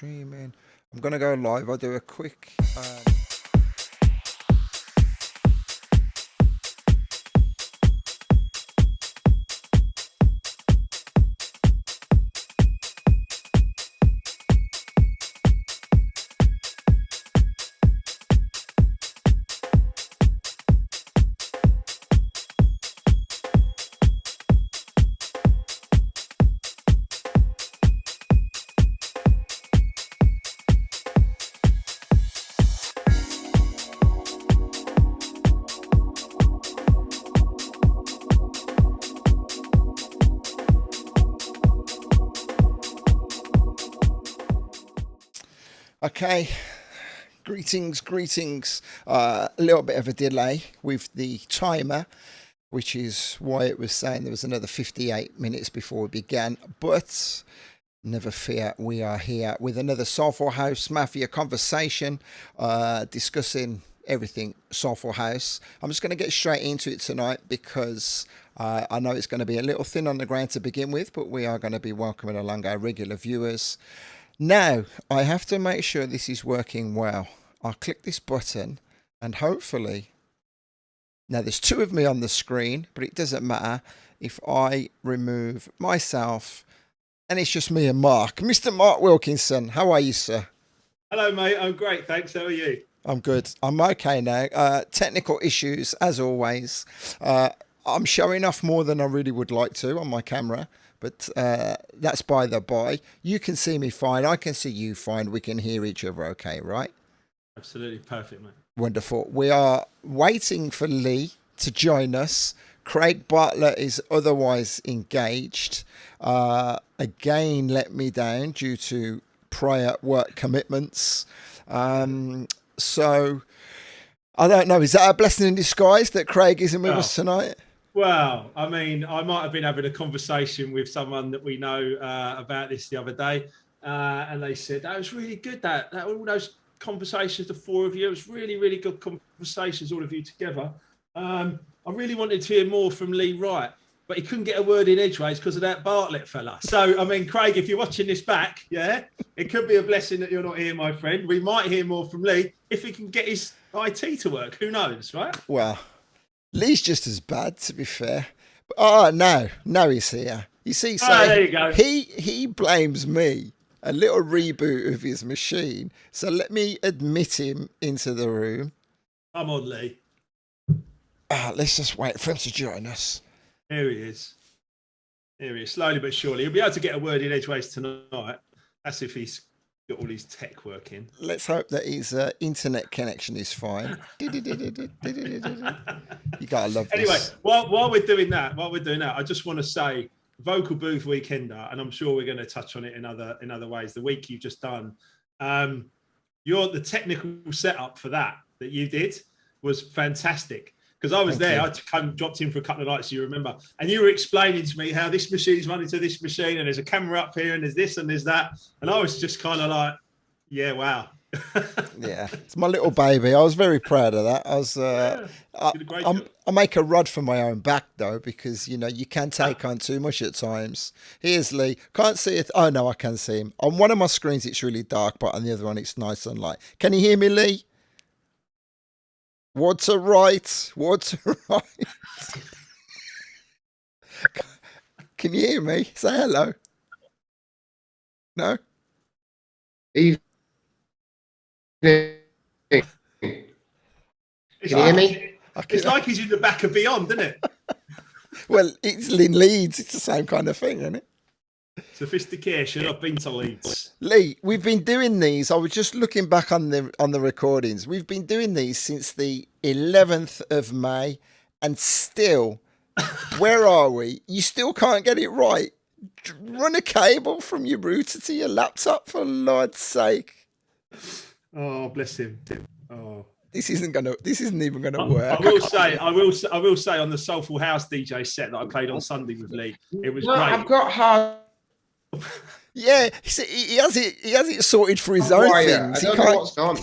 streaming. I'm going to go live. I'll do a quick... Okay, greetings. A little bit of a delay with the timer, which is why it was saying there was another 58 minutes before we began. But never fear, we are here with another Soulful House Mafia conversation, discussing everything Soulful House. I'm just going to get straight into it tonight because I know it's going to be a little thin on the ground to begin with, but we are going to be welcoming along our regular viewers. Now, I have to make sure this is working well. I'll click this button and hopefully... Now, there's two of me on the screen, but it doesn't matter if I remove myself and it's just me and Mark. Mr. Mark Wilkinson, how are you, sir? Hello, mate. I'm great, thanks. How are you? I'm good. I'm okay now. Technical issues, as always. I'm showing off more than I really would like to on my camera. But that's by the by. You can see me fine. I can see you fine. We can hear each other okay, right? Absolutely perfect, mate. Wonderful. We are waiting for Lee to join us. Craig Bartlett is otherwise engaged. Again, let me down due to prior work commitments. So, I don't know. Is that a blessing in disguise that Craig isn't with us tonight? Well, I mean, I might have been having a conversation with someone that we know about this the other day, and they said that was really good. That all those conversations, the four of you, it was really, really good conversations, all of you together. I really wanted to hear more from Lee Wright, but he couldn't get a word in edgeways because of that Bartlett fella. So, I mean, Craig, if you're watching this back, yeah, it could be a blessing that you're not here, my friend. We might hear more from Lee if he can get his IT to work. Who knows, right? Well. Lee's just as bad, to be fair. But, no, he's here. You see, so there you go. He blames me, a little reboot of his machine. So let me admit him into the room. Come on, Lee. Let's just wait for him to join us. Here he is. Slowly but surely. He'll be able to get a word in edgeways tonight. That's if he's got all his tech working. Let's hope that his internet connection is fine. You gotta love this. Anyway, while we're doing that, I just want to say, Vocal Booth Weekender, and I'm sure we're going to touch on it in other ways. The week you've just done, the technical setup for that you did was fantastic. Because I was there, I dropped in for a couple of nights, you remember, and you were explaining to me how this machine's running to this machine, and there's a camera up here, and there's this and there's that, and I was just kind of like, yeah, wow. Yeah, it's my little baby. I was very proud of that. I make a rod for my own back though, because you can take on too much at times. Here's Lee. Can't see it. Oh no, I can see him. On one of my screens it's really dark, but on the other one it's nice sunlight. Can you hear me, Lee? What's a right? Can you hear me? Say hello. No? Can you hear me? It's like he's in the back of Beyond, isn't it? Well, it's in Leeds. It's the same kind of thing, isn't it? Sophistication. I've been to Leeds. Lee, we've been doing these. I was just looking back on the recordings. We've been doing these since the 11th of May, and still, where are we? You still can't get it right. Run a cable from your router to your laptop, for Lord's sake. Oh, bless him. Oh. This isn't even gonna work. I will say on the Soulful House DJ set that I played on Sunday with Lee, it was great. I've got hard. Yeah, he has it sorted for his own things. I don't know what's on.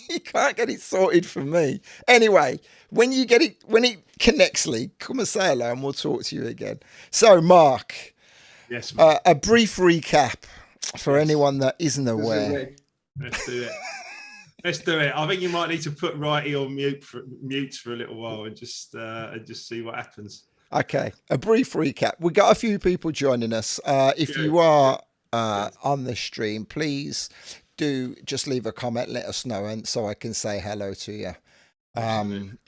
He can't get it sorted for me. Anyway, when it connects, Lee, come and say hello, and we'll talk to you again. So, Mark, yes, a brief recap For anyone that isn't aware, let's do it. Let's do it. I think you might need to put Wrighty on mute for a little while and just see what happens. Okay, a brief recap. We got a few people joining us. If you are on the stream, please do just leave a comment, let us know, and so I can say hello to you.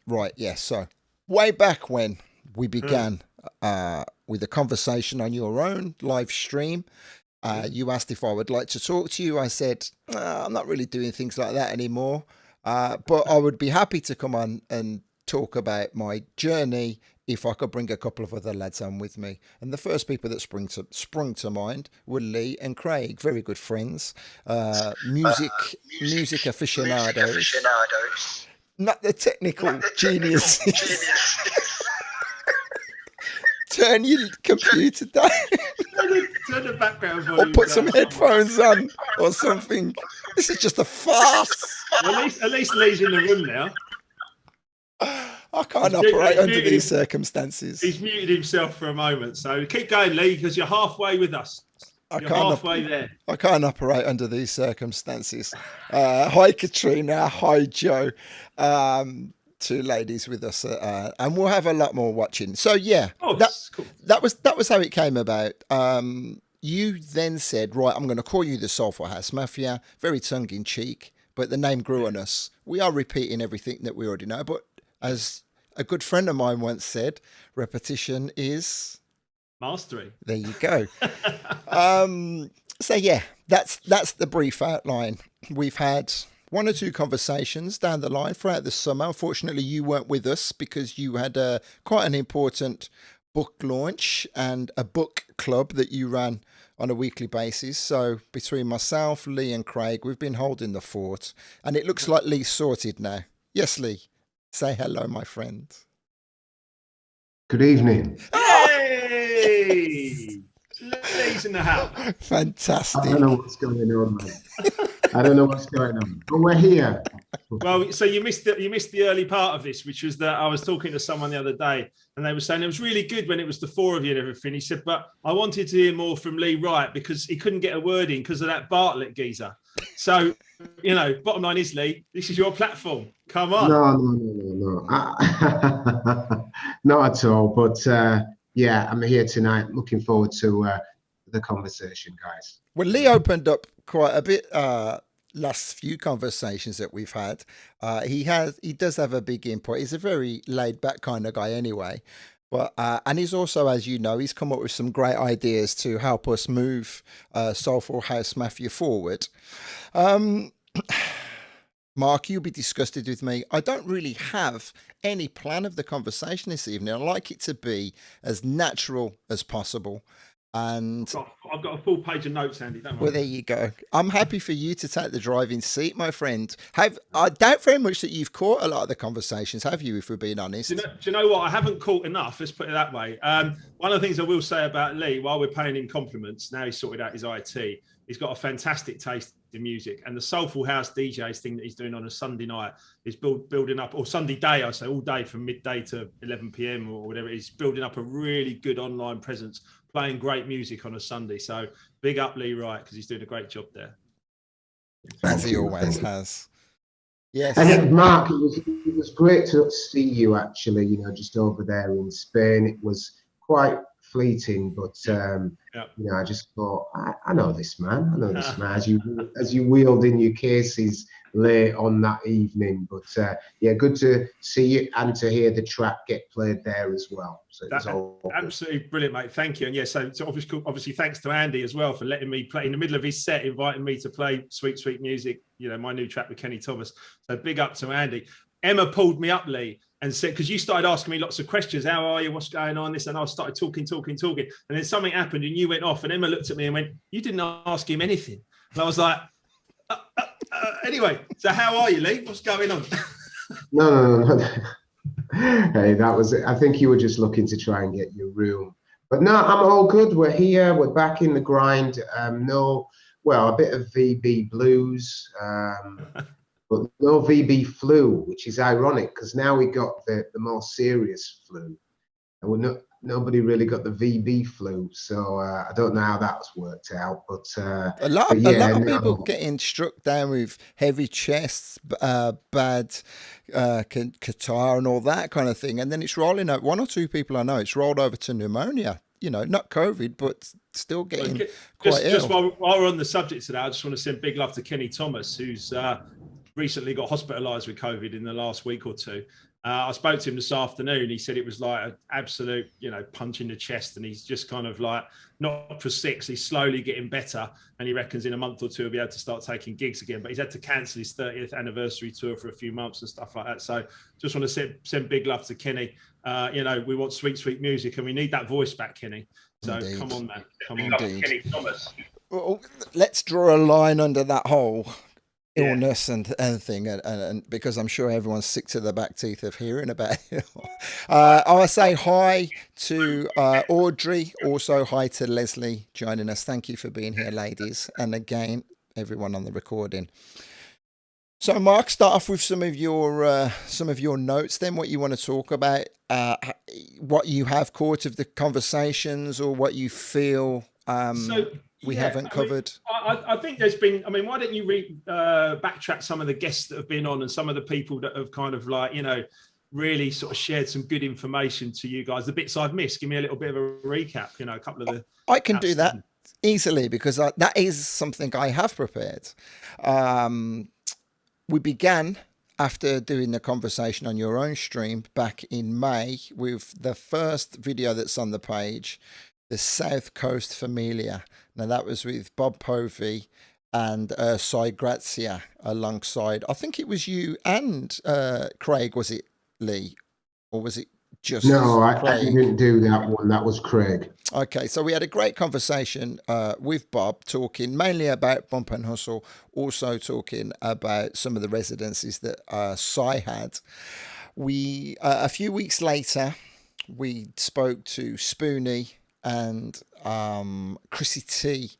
Right, yes. So way back when we began with a conversation on your own live stream, you asked if I would like to talk to you. I said, I'm not really doing things like that anymore, but I would be happy to come on and talk about my journey if I could bring a couple of other lads on with me. And the first people that sprung to mind were Lee and Craig, very good friends, music aficionados, not the technical geniuses. Turn your computer down. Turn the background volume or put some headphones on or something. This is just a farce. Well, at least Lee's in the room now. I can't operate under these circumstances. He's muted himself for a moment. So keep going, Lee, because you're halfway with us. You're halfway there. I can't operate under these circumstances. Hi, Katrina. Hi, Joe. Two ladies with us, and we'll have a lot more watching. So yeah, cool. that was how it came about. You then said, right, I'm going to call you the Soulful House Mafia, very tongue in cheek, but the name grew on us. We are repeating everything that we already know, but as a good friend of mine once said, repetition is mastery. There you go. So yeah, that's the brief outline. We've had one or two conversations down the line throughout the summer. Unfortunately, you weren't with us because you had quite an important book launch and a book club that you ran on a weekly basis. So between myself, Lee and Craig, we've been holding the fort, and it looks like Lee's sorted now. Yes, Lee. Say hello, my friend. Good evening. Hey! Lee's in the house. Fantastic. I don't know what's going on, man. I don't know what's going on, but we're here. Well, so you missed the early part of this, which was that I was talking to someone the other day, and they were saying it was really good when it was the four of you and everything. He said, but I wanted to hear more from Lee Wright because he couldn't get a word in because of that Bartlett geezer. So, bottom line is, Lee, this is your platform. Come on. No. Not at all. But yeah, I'm here tonight. Looking forward to the conversation, guys. Well, Lee opened up quite a bit last few conversations that we've had. He does have a big input. He's a very laid back kind of guy anyway. But and he's also, as you know, he's come up with some great ideas to help us move Soulful House Mafia forward. Mark, you'll be disgusted with me. I don't really have any plan of the conversation this evening. I like it to be as natural as possible. And I've got a full page of notes, Andy. Don't worry. Well, there you go. I'm happy for you to take the driving seat, my friend. I doubt very much that you've caught a lot of the conversations, have you, if we're being honest? Do you know what? I haven't caught enough. Let's put it that way. One of the things I will say about Lee, while we're paying him compliments, now he's sorted out his IT, he's got a fantastic taste in music. And the Soulful House DJs thing that he's doing on a Sunday night is building up, or Sunday day, I say, all day from midday to 11 p.m. or whatever. He's building up a really good online presence, playing great music on a Sunday. So big up Lee Wright, because he's doing a great job there. As he always has. Yes. And Mark, it was great to see you actually, just over there in Spain. It was quite fleeting, but I just thought, I know this man. I know this man. As you wheeled in your cases late on that evening, but good to see you and to hear the track get played there as well. So it's all absolutely brilliant, mate. Thank you. And so obviously thanks to Andy as well for letting me play in the middle of his set, inviting me to play sweet music. My new track with Kenny Thomas. So big up to Andy. Emma pulled me up, Lee, and said, because you started asking me lots of questions, how are you, what's going on, this, and I started talking, and then something happened and you went off, and Emma looked at me and went, you didn't ask him anything. And I was like, anyway, so how are you, Lee? What's going on? No. Hey, that was it. I think you were just looking to try and get your room. But no, I'm all good. We're here. We're back in the grind. A bit of VB blues. But no VB flu, which is ironic because now we got the more serious flu, and we're nobody really got the VB flu, so I don't know how that's worked out. But a lot of people getting struck down with heavy chests, bad catarrh, and all that kind of thing, and then it's rolling out. One or two people I know, it's rolled over to pneumonia. You know, not COVID, but still getting quite ill. Just while we're on the subject today, I just want to send big love to Kenny Thomas, who's recently got hospitalised with COVID in the last week or two. I spoke to him this afternoon. He said it was like an absolute, punch in the chest, and he's just kind of like not for six. He's slowly getting better, and he reckons in a month or two he'll be able to start taking gigs again. But he's had to cancel his 30th anniversary tour for a few months and stuff like that. So just want to send big love to Kenny. We want sweet, sweet music, and we need that voice back, Kenny. So Indeed. Come on, man. Come on. Kenny Thomas. Well, let's draw a line under that whole illness and thing, and because I'm sure everyone's sick to the back teeth of hearing about it. I say hi to Audrey, also hi to Leslie joining us. Thank you for being here, ladies, and again everyone on the recording. So Mark, start off with some of your notes then, what you want to talk about, what you have caught of the conversations, or what you feel we haven't covered. I think there's been, why don't you backtrack some of the guests that have been on and some of the people that have kind of really sort of shared some good information to you guys, the bits I've missed. Give me a little bit of a recap, a couple of the... I can do that easily because that is something I have prepared. We began after doing the conversation on your own stream back in May with the first video that's on the page, the South Coast Familia. Now that was with Bob Povey and Cy Grazia alongside, I think it was you and Craig, was it, Lee? Or was it just No, I didn't do that one. That was Craig. Okay, so we had a great conversation with Bob, talking mainly about Bump and Hustle, also talking about some of the residencies that Cy had. We a few weeks later, we spoke to Spoonie and Chrissy T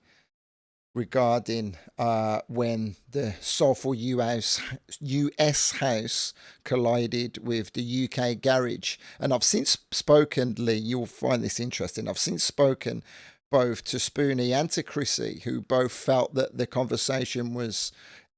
regarding when the Soulful US house collided with the UK garage. And I've since spoken, Lee, you'll find this interesting, I've since spoken both to Spoonie and to Chrissy, who both felt that the conversation was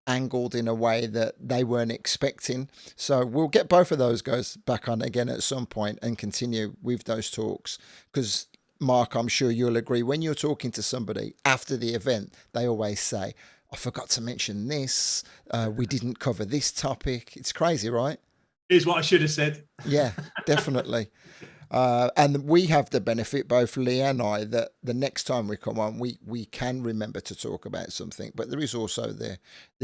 angled in a way that they weren't expecting. So we'll get both of those guys back on again at some point and continue with those talks, because Mark, I'm sure you'll agree, when you're talking to somebody after the event, they always say, I forgot to mention this, we didn't cover this topic. It's crazy, right? Here's what I should have said. Yeah, definitely. And we have the benefit, both Lee and I, that the next time we come on, we can remember to talk about something. But there is also the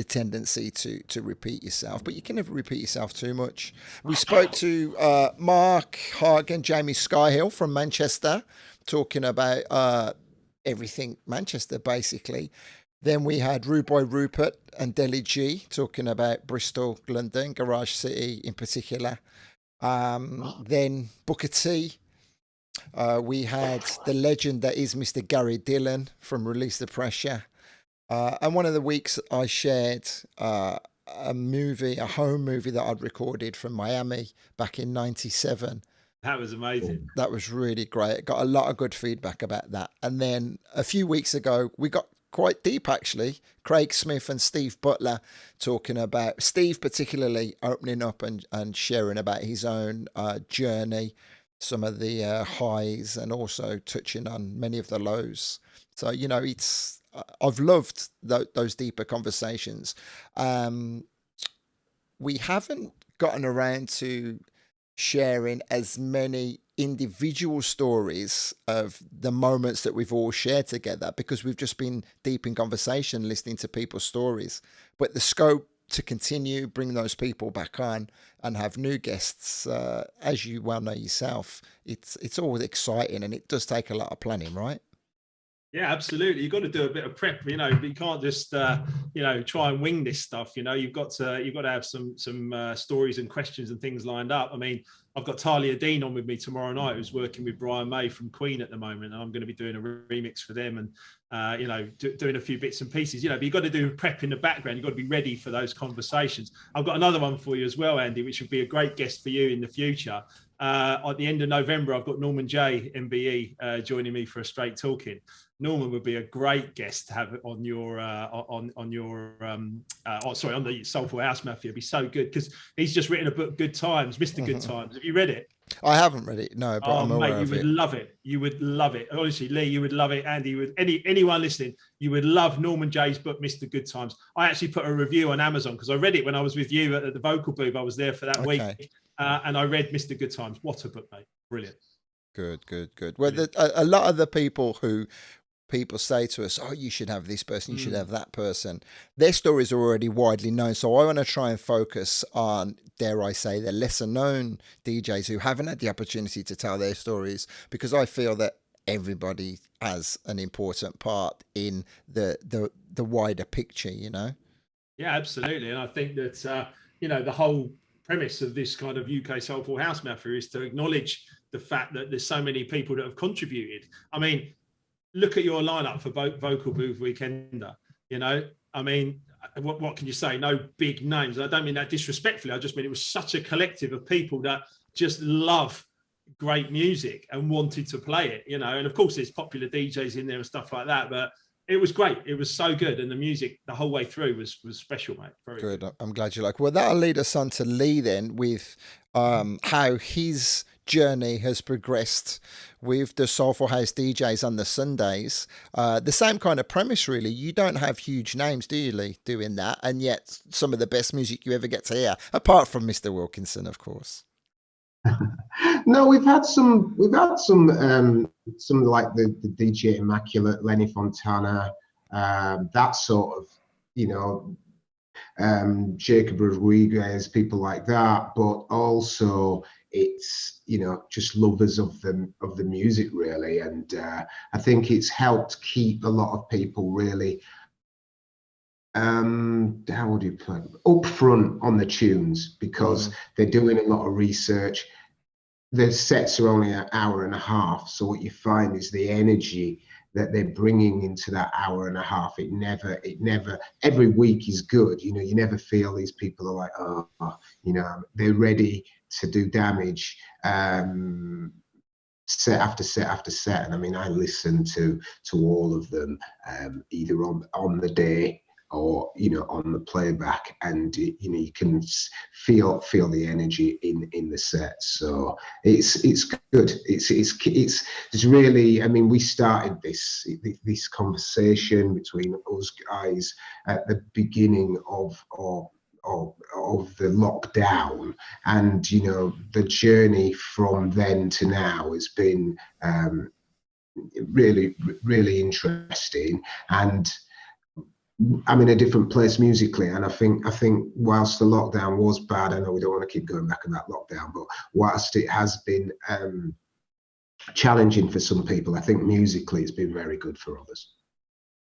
tendency to repeat yourself. But you can never repeat yourself too much. We spoke to Mark Hagen, Jamie Skyhill from Manchester, talking about everything Manchester, basically. Then we had Rude Boy Rupert and Deli G talking about Bristol, London, Garage City in particular. Then Booker T. We had the legend that is Mr. Gary Dillon from Release the Pressure. And one of the weeks I shared a home movie that I'd recorded from Miami back in '97. That was amazing. That was really great. Got a lot of good feedback about that. And then a few weeks ago, we got quite deep, actually. Craig Smith and Steve Butler talking about, Steve particularly opening up and sharing about his own journey, some of the highs, and also touching on many of the lows. So, I've loved those deeper conversations. We haven't gotten around to sharing as many individual stories of the moments that we've all shared together, because we've just been deep in conversation, listening to people's stories. But the scope to continue, bring those people back on and have new guests, as you well know yourself, it's always exciting, and it does take a lot of planning, right? Yeah, absolutely. You've got to do a bit of prep, you can't just, try and wing this stuff. You've got to have some stories and questions and things lined up. I've got Talia Dean on with me tomorrow night, who's working with Brian May from Queen at the moment. And I'm going to be doing a remix for them and, doing a few bits and pieces, but you've got to do prep in the background. You've got to be ready for those conversations. I've got another one for you as well, Andy, which would be a great guest for you in the future. At the end of November, I've got Norman J, MBE, joining me for a straight talking. Norman would be a great guest to have on your on the Soulful House Mafia. It'd be so good because he's just written a book, Good Times, Mr. Good Times. Have you read it? I haven't read it, no, but I'm aware of it. You would love it. You would love it. Honestly, Lee, you would love it. Andy, with anyone listening, you would love Norman J's book, Mr. Good Times. I actually put a review on Amazon because I read it when I was with you at the vocal booth. I was there for that week, and I read Mr. Good Times. What a book, mate! Brilliant. Good. Well, a lot of the people say to us, oh, you should have this person, you should have that person. Their stories are already widely known. So I want to try and focus on, dare I say, the lesser known DJs who haven't had the opportunity to tell their stories, because I feel that everybody has an important part in the wider picture, you know? Yeah, absolutely. And I think that, the whole premise of this kind of UK Soulful House Mafia is to acknowledge the fact that there's so many people that have contributed. I mean, look at your lineup for Vocal Booth Weekender. What can you say? No big names. I don't mean that disrespectfully. I just mean it was such a collective of people that just love great music and wanted to play it, And of course, there's popular DJs in there and stuff like that. But it was great. It was so good. And the music the whole way through was special, mate. Very good. I'm glad you like. Well, that'll lead us on to Lee then with how his journey has progressed with the Soulful House DJs on the Sundays. The same kind of premise, really. You don't have huge names, do you, Lee, doing that? And yet some of the best music you ever get to hear, apart from Mr. Wilkinson, of course. No, we've had some like the DJ Immaculate, Lenny Fontana, that sort of, Jacob Rodriguez, people like that, but also it's just lovers of the music, really. And I think it's helped keep a lot of people really how would you put it, up front on the tunes, because they're doing a lot of research. The sets are only an hour and a half, so what you find is the energy that they're bringing into that hour and a half, it never every week is good. You never feel these people are like, they're ready to do damage set after set after set. And I mean, I listen to all of them either on the day or on the playback, and you can feel the energy in the set. So it's good. It's really, I mean, we started this conversation between us guys at the beginning of the lockdown, and the journey from then to now has been really, really interesting. And I'm in a different place musically, and I think whilst the lockdown was bad, I know we don't want to keep going back on that lockdown, but whilst it has been challenging for some people, I think musically it's been very good for others.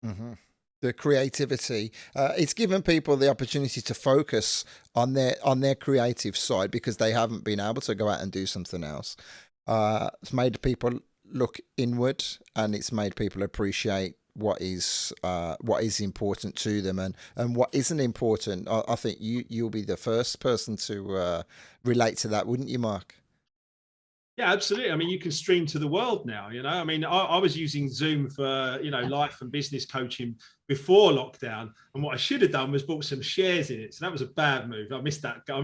Mm-hmm. The creativity, it's given people the opportunity to focus on their creative side, because they haven't been able to go out and do something else. It's made people look inward, and it's made people appreciate what is important to them and what isn't important. I think you'll be the first person to relate to that, wouldn't you, Mark? Yeah, absolutely. I mean, you can stream to the world now, I mean, I was using Zoom for, life and business coaching before lockdown. And what I should have done was bought some shares in it. So that was a bad move. I missed that one.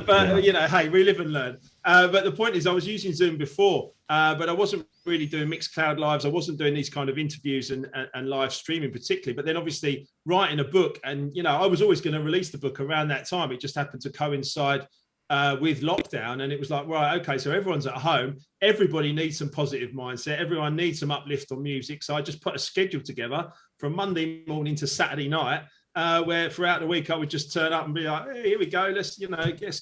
But hey, we live and learn. But the point is, I was using Zoom before, but I wasn't really doing Mixcloud lives. I wasn't doing these kind of interviews and live streaming particularly. But then obviously writing a book, and, I was always going to release the book around that time. It just happened to coincide with lockdown, and it was like, right, okay, so everyone's at home, everybody needs some positive mindset, everyone needs some uplift on music. So I just put a schedule together from Monday morning to Saturday night, where throughout the week I would just turn up and be like, hey, here we go, let's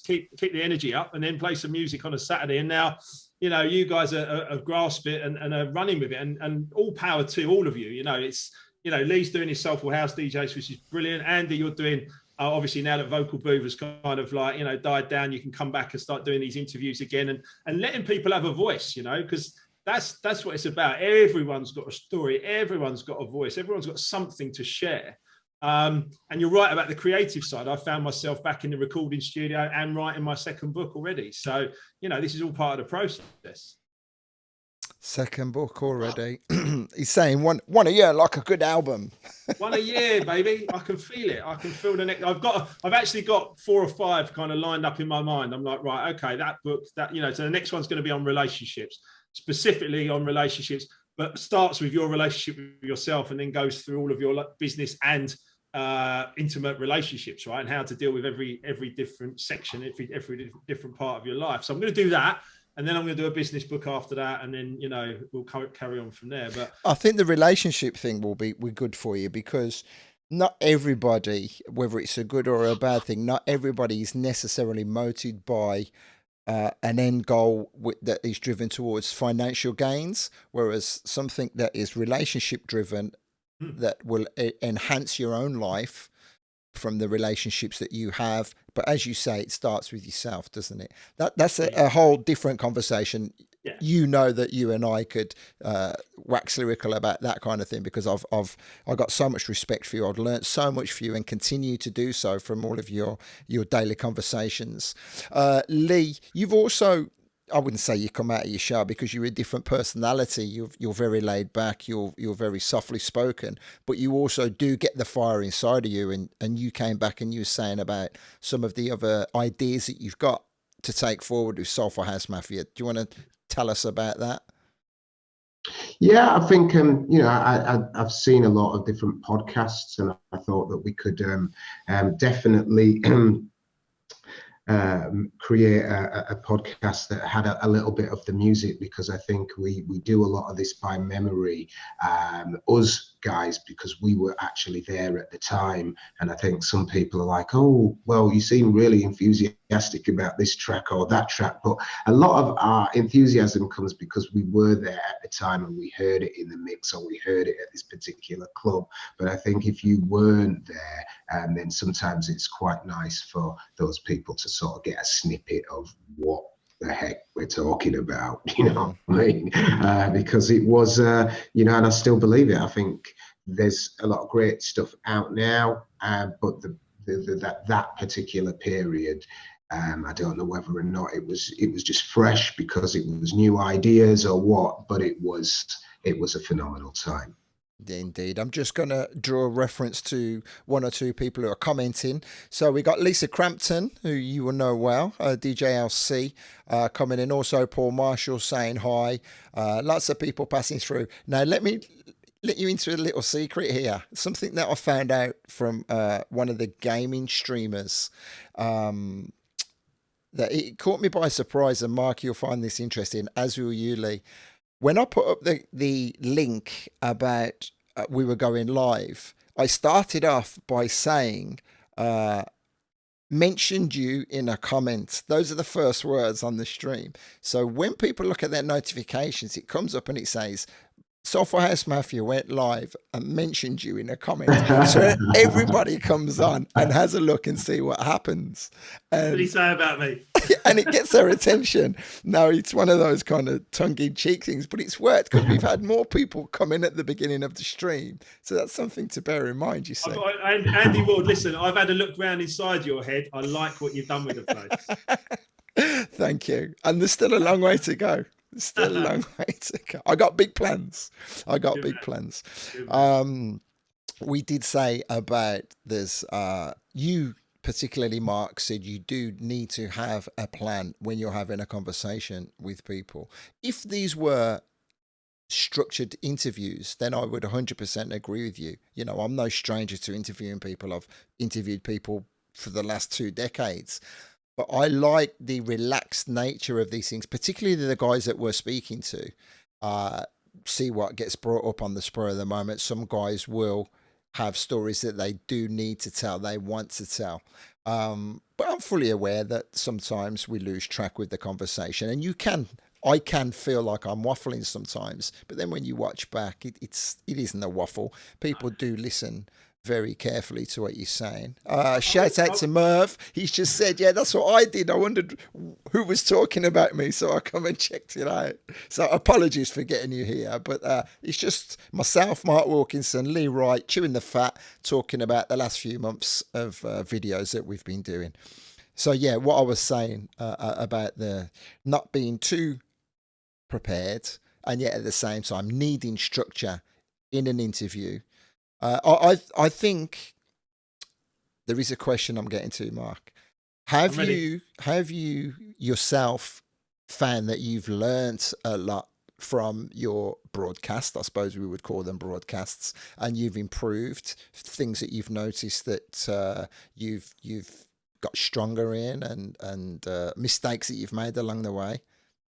keep the energy up, and then play some music on a Saturday. And now you guys have grasped it and are running with it, and all power to all of you. It's Lee's doing his Soulful House DJs, which is brilliant. Andy, you're doing obviously, now that Vocal Booth has kind of like, died down, you can come back and start doing these interviews again and letting people have a voice, because that's what it's about. Everyone's got a story. Everyone's got a voice. Everyone's got something to share. And you're right about the creative side. I found myself back in the recording studio and writing my second book already. So, this is all part of the process. Second book already. He's saying one a year, like a good album. One a year, baby. I can feel it. I can feel the next. I've actually got 4 or 5 kind of lined up in my mind. I'm like, right, okay, that book, so the next one's going to be on relationships, specifically on relationships, but starts with your relationship with yourself and then goes through all of your business and intimate relationships, right? And how to deal with every different section, every different part of your life. So I'm going to do that. And then I'm going to do a business book after that, and then we'll carry on from there. But I think the relationship thing will be good for you, because not everybody, whether it's a good or a bad thing, not everybody is necessarily motivated by an end goal that is driven towards financial gains, whereas something that is relationship driven that will enhance your own life from the relationships that you have. But as you say, it starts with yourself, doesn't it? That's a whole different conversation. Yeah. You know that you and I could wax lyrical about that kind of thing, because I've got so much respect for you. I've learned so much for you and continue to do so from all of your daily conversations. Lee, you've also, I wouldn't say you come out of your shell, because you're a different personality. You're very laid back. You're very softly spoken, but you also do get the fire inside of you. And you came back and you were saying about some of the other ideas that you've got to take forward with Soulful House Mafia. Do you want to tell us about that? Yeah, I think I've seen a lot of different podcasts, and I thought that we could definitely create a podcast that had a little bit of the music, because I think we do a lot of this by memory, us guys, because we were actually there at the time. And I think some people are like, oh, well, you seem really enthusiastic about this track or that track, but a lot of our enthusiasm comes because we were there at the time and we heard it in the mix, or we heard it at this particular club. But I think if you weren't there, then sometimes it's quite nice for those people to sort of get a snippet of what the heck we're talking about, what I mean? Because it was, and I still believe it. I think there's a lot of great stuff out now, but that particular period, I don't know whether or not it was just fresh because it was new ideas or what, but it was a phenomenal time. Indeed. I'm just going to draw a reference to 1 or 2 people who are commenting. So we got Lisa Crampton, who you will know well, DJ LC coming in. Also Paul Marshall saying hi. Lots of people passing through. Now let me let you into a little secret here. Something that I found out from one of the gaming streamers. That it caught me by surprise, and Mark, you'll find this interesting, as will you, Lee. When I put up the link about we were going live, I started off by saying, mentioned you in a comment. Those are the first words on the stream. So when people look at their notifications, it comes up and it says, Soulful House Mafia went live and mentioned you in a comment. So everybody comes on and has a look and see what happens. What did he say about me? And it gets their attention. No, it's one of those kind of tongue-in-cheek things, but it's worked because we've had more people come in at the beginning of the stream. So that's something to bear in mind, you see. Andy Ward, listen, I've had a look round inside your head. I like what you've done with the place. Thank you. And there's still a long way to go. Still a long way to go. I got big plans. We did say about this, you particularly, Mark, said you do need to have a plan when you're having a conversation with people. If these were structured interviews, then I would 100% agree with you. I'm no stranger to interviewing people. I've interviewed people for the last 2 decades. But I like the relaxed nature of these things, particularly the guys that we're speaking to. See what gets brought up on the spur of the moment. Some guys will have stories that they do need to tell, they want to tell. But I'm fully aware that sometimes we lose track with the conversation. And I can feel like I'm waffling sometimes. But then when you watch back, it isn't a waffle. People do listen very carefully to what you're saying. Shout out to Merv. He's just said, yeah, that's what I did. I wondered who was talking about me, so I come and checked it out. So apologies for getting you here, but it's just myself, Mark Wilkinson, Lee Wright, chewing the fat, talking about the last few months of videos that we've been doing. So yeah, what I was saying about the not being too prepared and yet at the same time needing structure in an interview. I think there is a question I'm getting to, Mark. Have you yourself found that you've learnt a lot from your broadcast? I suppose we would call them broadcasts, and you've improved things that you've noticed that you've got stronger in, and mistakes that you've made along the way.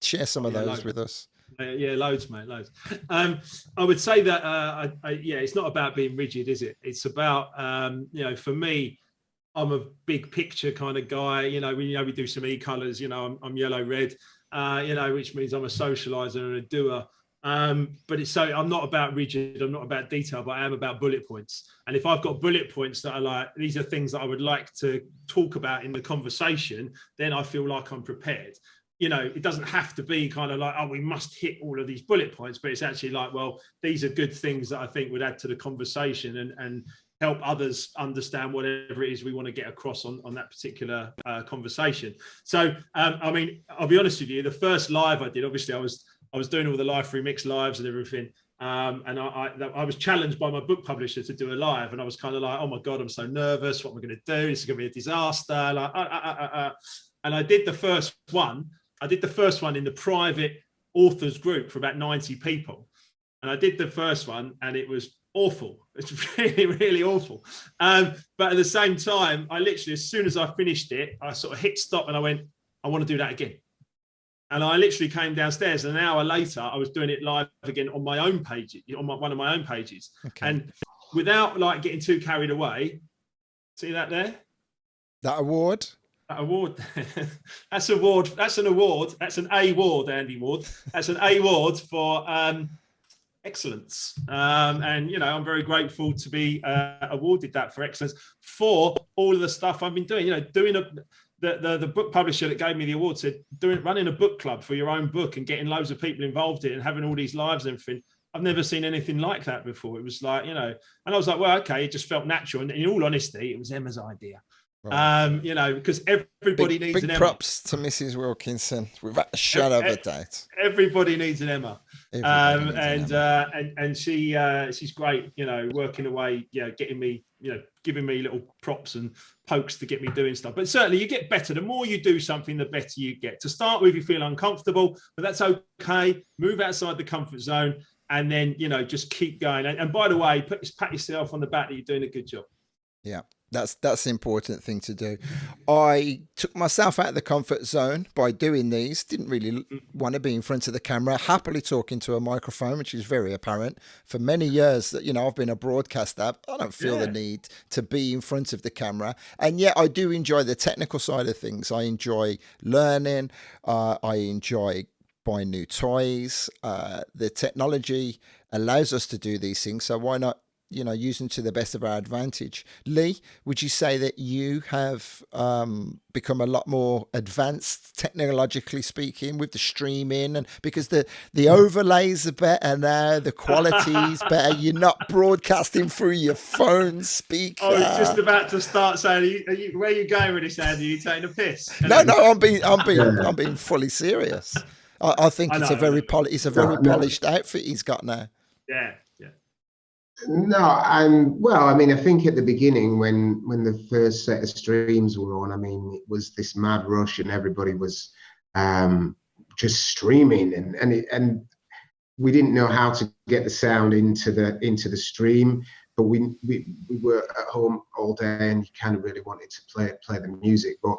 Share some of those with us. Yeah, loads, mate, loads. I would say that, it's not about being rigid, is it? It's about, for me, I'm a big picture kind of guy. We do some e-colours, I'm yellow, red, which means I'm a socializer and a doer. But I'm not about rigid, I'm not about detail, but I am about bullet points. And if I've got bullet points that are like, these are things that I would like to talk about in the conversation, then I feel like I'm prepared. It doesn't have to be kind of like, oh, we must hit all of these bullet points, but it's actually like, well, these are good things that I think would add to the conversation and help others understand whatever it is we want to get across on that particular conversation. So, I'll be honest with you, the first live I did, obviously I was doing all the live remix lives and everything. And I was challenged by my book publisher to do a live, and I was kind of like, oh my God, I'm so nervous. What am I going to do? This is going to be a disaster. And I did the first one. I did the first one in the private authors group for about 90 people. And I did the first one and it was awful. It's really, really awful. But at the same time, I literally, as soon as I finished it, I sort of hit stop and I went, I want to do that again. And I literally came downstairs, and an hour later, I was doing it live again on my own page, on one of my own pages. Okay. And without like getting too carried away, see that there? That award? Award. That's an award. That's an A-ward, Andy Ward. That's an A-ward for excellence. And I'm very grateful to be awarded that for excellence for all of the stuff I've been doing. The book publisher that gave me the award said, running a book club for your own book and getting loads of people involved in it and having all these lives and everything. I've never seen anything like that before. It was like, and I was like, well, okay, it just felt natural. And in all honesty, it was Emma's idea. Right. Because everybody needs an Emma. Big props to Mrs. Wilkinson, without a shadow of a doubt. Everybody needs an Emma. And she's great, working away, getting me, giving me little props and pokes to get me doing stuff. But certainly you get better. The more you do something, the better you get. To start with, you feel uncomfortable, but that's okay. Move outside the comfort zone and then, just keep going. And by the way, pat yourself on the back that you're doing a good job. Yeah. That's the important thing to do. I took myself out of the comfort zone by doing these. Didn't really want to be in front of the camera, happily talking to a microphone, which is very apparent. For many years that, I've been a broadcaster, I don't feel the need to be in front of the camera. And yet I do enjoy the technical side of things. I enjoy learning. I enjoy buying new toys. The technology allows us to do these things. So why not using to the best of our advantage? Lee, would you say that you have become a lot more advanced technologically speaking with the streaming, and because the overlays are better now, the quality is better, you're not broadcasting through your phone speaker? I was just about to start saying, where are you going with this, Andy? Are you taking a piss? No, I'm being fully serious. I think it's a very polished outfit he's got now. Yeah. No, I think at the beginning when the first set of streams were on, it was this mad rush and everybody was just streaming and we didn't know how to get the sound into the stream, but we were at home all day and you kind of really wanted to play the music, but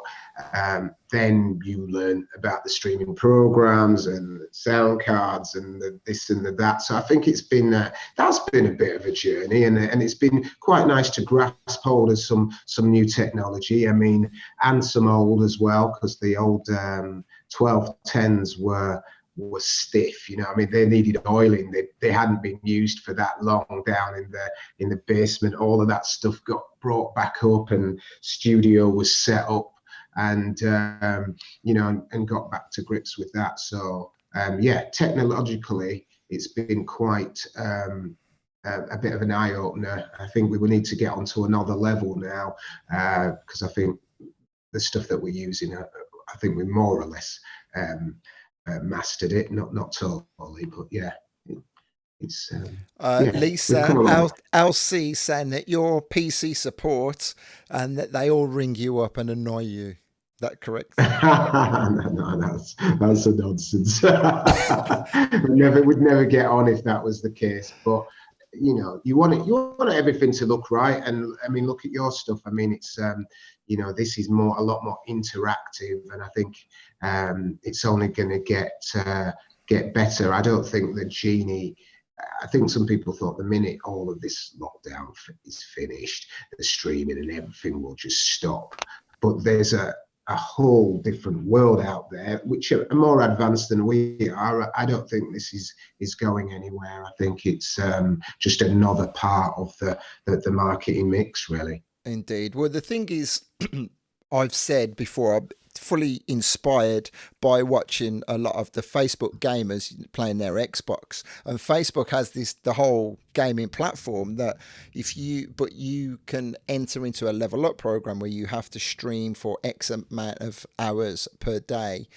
then you learn about the streaming programs and the sound cards and the this and the that. So I think it's been that's been a bit of a journey, and it's been quite nice to grasp hold of some new technology. And some old as well, because the old 1210s were was stiff. You know, I mean, they needed oiling. They hadn't been used for that long down in the basement. All of that stuff got brought back up, and studio was set up, and you know, and got back to grips with that. So yeah, technologically, it's been quite a bit of an eye opener. I think we will need to get onto another level now, because I think the stuff that we're using, I think we more or less mastered it. Not totally, but yeah. It's yeah, Lisa, LC saying that you're PC support and that they all ring you up and annoy you. Is that correct? No, that's a nonsense. Would never get on if that was the case. But you know, you want everything to look right. And I mean, look at your stuff. I mean, it's you know, this is a lot more interactive, and I think it's only going to get better. I don't think the Genie. I think some people thought the minute all of this lockdown is finished, the streaming and everything will just stop. But there's a whole different world out there, which are more advanced than we are. I don't think this is going anywhere. I think it's just another part of the marketing mix, really. Indeed. Well, the thing is, I've said before, I'm fully inspired by watching a lot of the Facebook gamers playing their Xbox, and Facebook has the whole gaming platform that you can enter into a level up program where you have to stream for X amount of hours per day,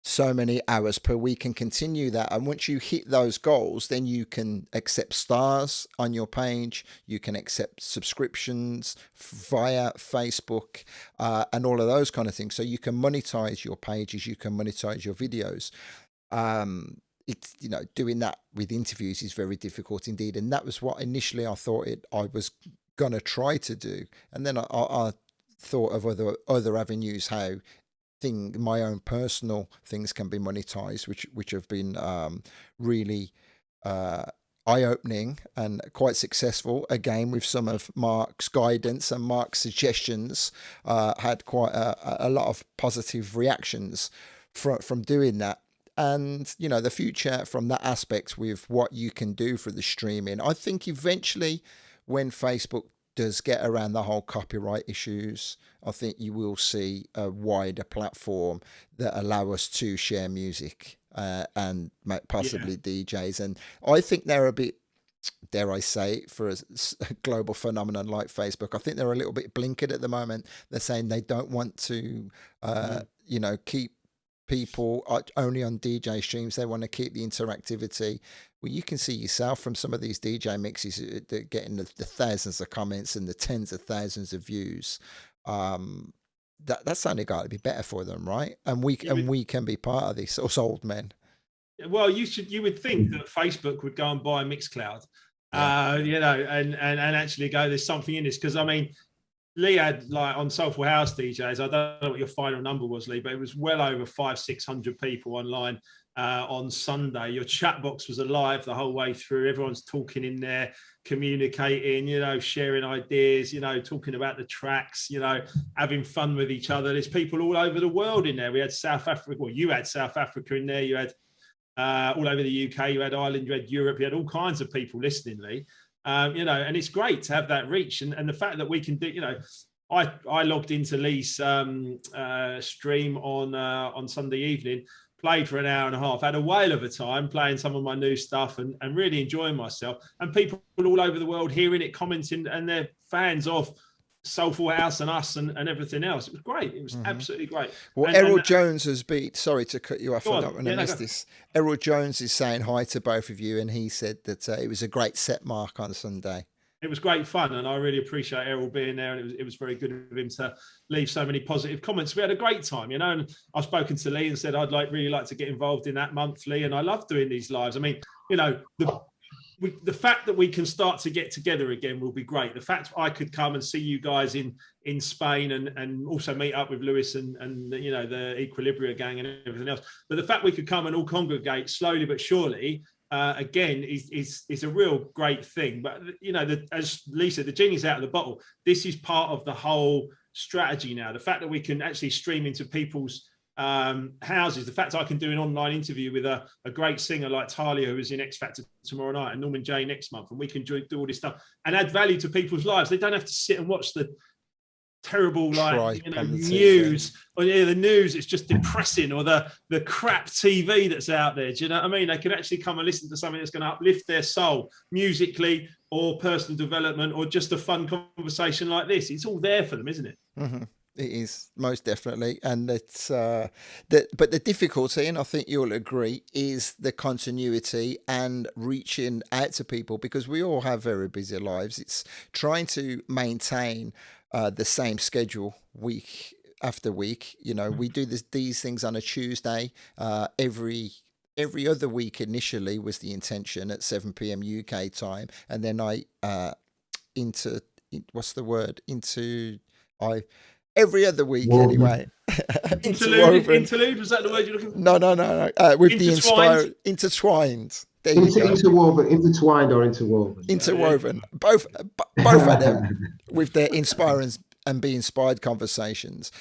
so many hours per week, and continue that. And once you hit those goals, then you can accept stars on your page, you can accept subscriptions via Facebook, and all of those kind of things. So you can monetize your pages, you can monetize your videos. It's, you know, doing that with interviews is very difficult indeed, and that was what initially I thought I was gonna try to do, and then I thought of other avenues how my own personal things can be monetized, which have been really eye-opening and quite successful. Again, with some of Mark's guidance and Mark's suggestions, had quite a lot of positive reactions from doing that. And you know, the future from that aspect with what you can do for the streaming, I think eventually when Facebook does get around the whole copyright issues, I think you will see a wider platform that allow us to share music and possibly DJs. And I think they're a bit, dare I say, for a global phenomenon like Facebook, I think they're a little bit blinkered at the moment. They're saying they don't want to, you know, keep people only on DJ streams. They want to keep the interactivity. Well, you can see yourself from some of these DJ mixes, they're getting the thousands of comments and the tens of thousands of views. That's only got to be better for them, right? And we can be part of this, us old men. Well, you would think that Facebook would go and buy Mixcloud, you know, and actually go, there's something in this, because I mean, Lee had, like, on Soulful House DJs, I don't know what your final number was, Lee, but it was well over 500-600 people online on Sunday. Your chat box was alive the whole way through. Everyone's talking in there, communicating, you know, sharing ideas, you know, talking about the tracks, you know, having fun with each other. There's people all over the world in there. We had South Africa, well, you had South Africa in there, you had all over the UK, you had Ireland, you had Europe, you had all kinds of people listening, Lee. You know, and it's great to have that reach, and the fact that we can do, you know, I logged into Lee's stream on Sunday evening, played for an hour and a half, had a whale of a time playing some of my new stuff and really enjoying myself, and people all over the world hearing it, commenting, and they're fans of Soulful House and us and everything else. It was great. It was absolutely great. Well, Errol Jones has been, sorry to cut you off, I don't want to miss this. Errol Jones is saying hi to both of you, and he said that it was a great set, Mark, on Sunday. It was great fun, and I really appreciate Errol being there, and it was very good of him to leave so many positive comments. We had a great time, you know, and I've spoken to Lee and said I'd really like to get involved in that monthly, and I love doing these lives. I mean, you know, the fact that we can start to get together again will be great. The fact I could come and see you guys in Spain and also meet up with Lewis and you know, the Equilibria gang and everything else. But the fact we could come and all congregate slowly but surely, again, is a real great thing. But you know, as Lee said, the genie's out of the bottle. This is part of the whole strategy now. The fact that we can actually stream into people's houses. The fact I can do an online interview with a great singer like Talia, who is in X Factor tomorrow night, and Norman J next month, and we can do all this stuff and add value to people's lives. They don't have to sit and watch the terrible news, or the news. It's just depressing, or the crap TV that's out there. Do you know what I mean? They can actually come and listen to something that's going to uplift their soul musically, or personal development, or just a fun conversation like this. It's all there for them, isn't it? Mm-hmm. It is, most definitely. And it's but the difficulty, and I think you'll agree, is the continuity and reaching out to people, because we all have very busy lives. It's trying to maintain the same schedule week after week. We do these things on a Tuesday. Every other week initially was the intention at 7 p.m. UK time, and then every other week anyway. Interlude, was that the word you're looking for? No. With the intertwined. There you go. Intertwined or interwoven. Interwoven. Both of them with their inspiring and be inspired conversations.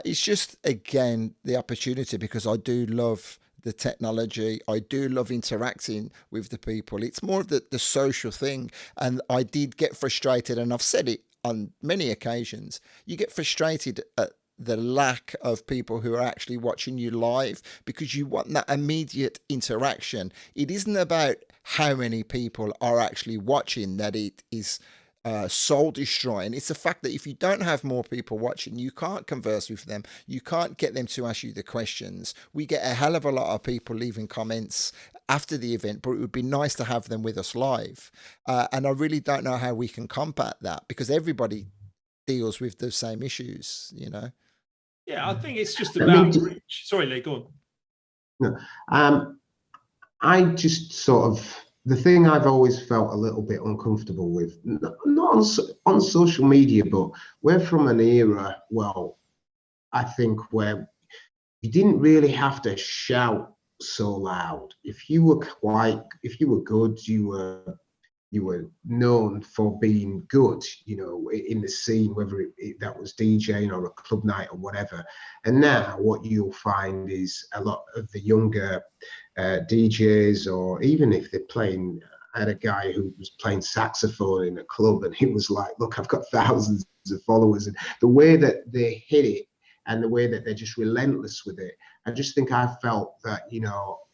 It's just, again, the opportunity, because I do love the technology. I do love interacting with the people. It's more of the social thing. And I did get frustrated, and I've said it on many occasions. You get frustrated at the lack of people who are actually watching you live, because you want that immediate interaction. It isn't about how many people are actually watching that it is soul destroying. It's the fact that if you don't have more people watching, you can't converse with them. You can't get them to ask you the questions. We get a hell of a lot of people leaving comments after the event, but it would be nice to have them with us live. And I really don't know how we can combat that, because everybody deals with the same issues, Yeah, I think it's just about reach. Sorry, Lee, go on. No, I just sort of, the thing I've always felt a little bit uncomfortable with, not on social media, but we're from an era, I think, where you didn't really have to shout so loud. If you were good, you were known for being good, in the scene, whether that was DJing or a club night or whatever. And now what you'll find is a lot of the younger DJs, or even if they're playing, I had a guy who was playing saxophone in a club, and he was like, look, I've got thousands of followers. And the way that they hit it, and the way that they're just relentless with it, I just think I felt that,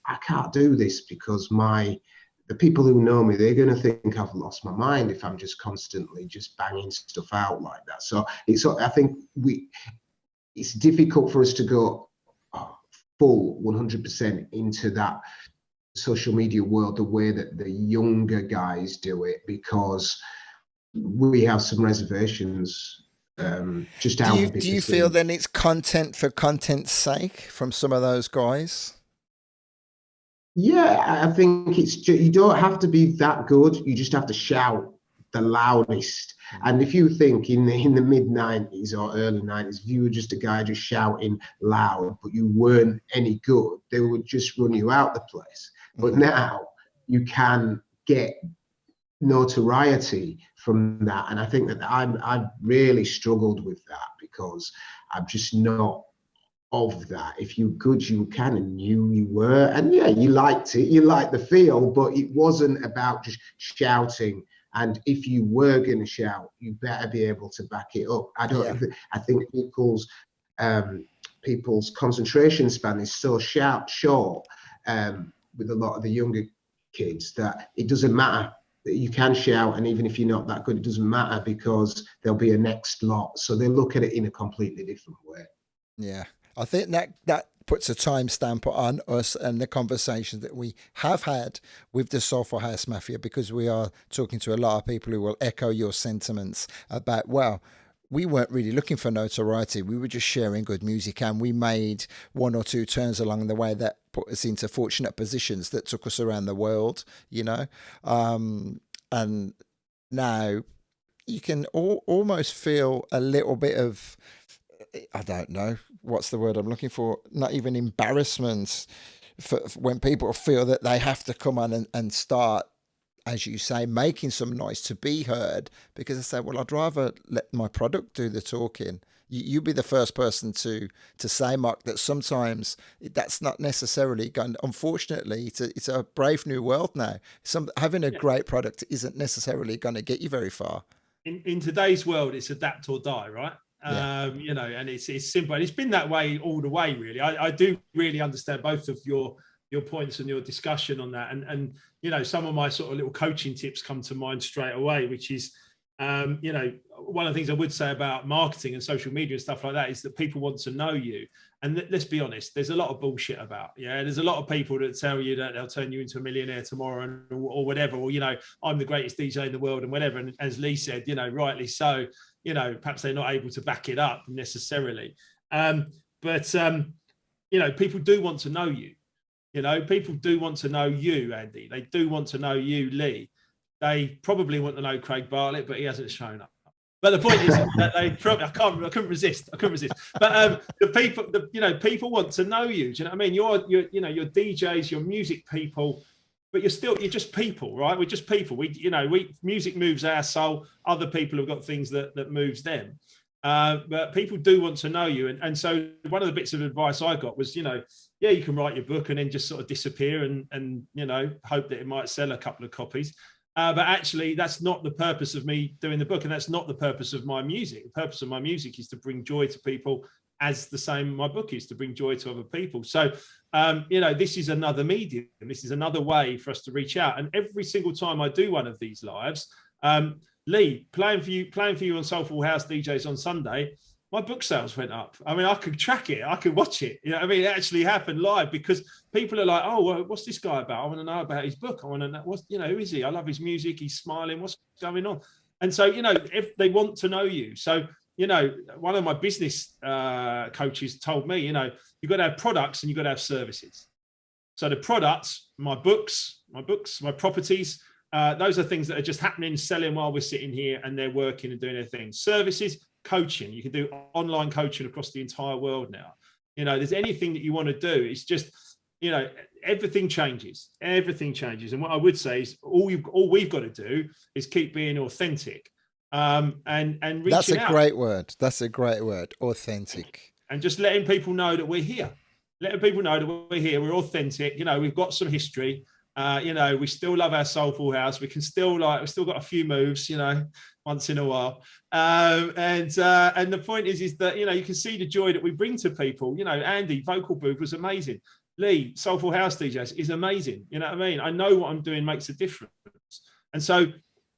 I can't do this, because the people who know me, they're going to think I've lost my mind if I'm just constantly just banging stuff out like that. So I think it's difficult for us to go full 100% into that social media world the way that the younger guys do it, because we have some reservations. Do you feel then it's content for content's sake from some of those guys? Yeah, I think you don't have to be that good. You just have to shout the loudest. And if you think in the mid 90s or early 90s, if you were just a guy just shouting loud, but you weren't any good, they would just run you out the place. But now you can get notoriety from that. And I think that I've really struggled with that, because I'm just not of that. If you're good, you can, and you were, and yeah, you liked it, you liked the feel, but it wasn't about just shouting. And if you were going to shout, you better be able to back it up. I think people's concentration span is so short with a lot of the younger kids, that it doesn't matter. You can shout, and even if you're not that good, it doesn't matter, because there'll be a next lot. So they look at it in a completely different way. Yeah. I think that puts a timestamp on us and the conversations that we have had with the Soulful House Mafia, because we are talking to a lot of people who will echo your sentiments about, we weren't really looking for notoriety. We were just sharing good music, and we made one or two turns along the way that put us into fortunate positions that took us around the world, and now you can almost feel a little bit of, I don't know, what's the word I'm looking for? Not even embarrassment, for when people feel that they have to come on and start as you say, making some noise to be heard, because I say, well, I'd rather let my product do the talking. You be the first person to say, Mark, that sometimes that's not necessarily going. Unfortunately, it's a brave new world now. Having a great product isn't necessarily going to get you very far. In today's world, it's adapt or die, right? Yeah. And it's simple. And it's been that way all the way, really. I do really understand both of your points and your discussion on that. And some of my sort of little coaching tips come to mind straight away, which is, one of the things I would say about marketing and social media and stuff like that is that people want to know you. And let's be honest, there's a lot of bullshit about. There's a lot of people that tell you that they'll turn you into a millionaire tomorrow or whatever, or, I'm the greatest DJ in the world and whatever. And as Lee said, rightly so, perhaps they're not able to back it up necessarily. But people do want to know you. People do want to know you, Andy. They do want to know you, Lee. They probably want to know Craig Bartlett, but he hasn't shown up. But the point is that they probably, I couldn't resist. But people want to know you. Do you know what I mean? You're DJs, you're music people, but you're just people, right? We're just people. Music moves our soul. Other people have got things that moves them. But people do want to know you. And so one of the bits of advice I got was, you can write your book and then just sort of disappear and hope that it might sell a couple of copies. But actually, that's not the purpose of me doing the book. And that's not the purpose of my music. The purpose of my music is to bring joy to people, as the same my book is to bring joy to other people. So, this is another medium. This is another way for us to reach out. And every single time I do one of these lives, Lee, playing for you on Soulful House DJs on Sunday, my book sales went up. I mean, I could track it. I could watch it. It actually happened live, because people are like, oh, well, what's this guy about? I want to know about his book. I want to know, who is he? I love his music. He's smiling. What's going on? And so, if they want to know you. So, one of my business coaches told me, you've got to have products and you've got to have services. So the products, my books, my properties, those are things that are just happening, selling while we're sitting here, and they're working and doing their thing. Services, coaching. You can do online coaching across the entire world now. There's anything that you want to do. It's just, everything changes. Everything changes. And what I would say is all we've got to do is keep being authentic. And reaching That's a out. great word. That's a great word. Authentic. And just letting people know that we're here. Letting people know that we're here. We're authentic. We've got some history. We still love our Soulful House. We've still got a few moves, once in a while. And the point is that, you can see the joy that we bring to people. Andy, vocal booth was amazing. Lee, Soulful House DJs is amazing. You know what I mean? I know what I'm doing makes a difference. And so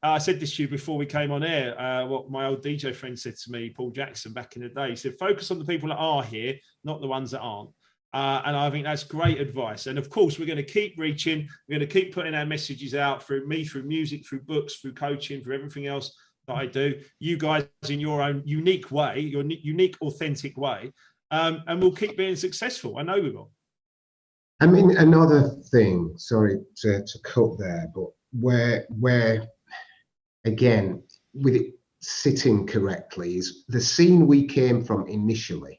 I said this to you before we came on air, what my old DJ friend said to me, Paul Jackson, back in the day. He said, focus on the people that are here, not the ones that aren't. And I think that's great advice. And of course, we're going to keep reaching. We're going to keep putting our messages out through me, through music, through books, through coaching, through everything else that I do. You guys in your own unique way, your unique, authentic way. And we'll keep being successful. I know we will. I mean, another thing, sorry to cut there, but where again, with it sitting correctly, is the scene we came from initially.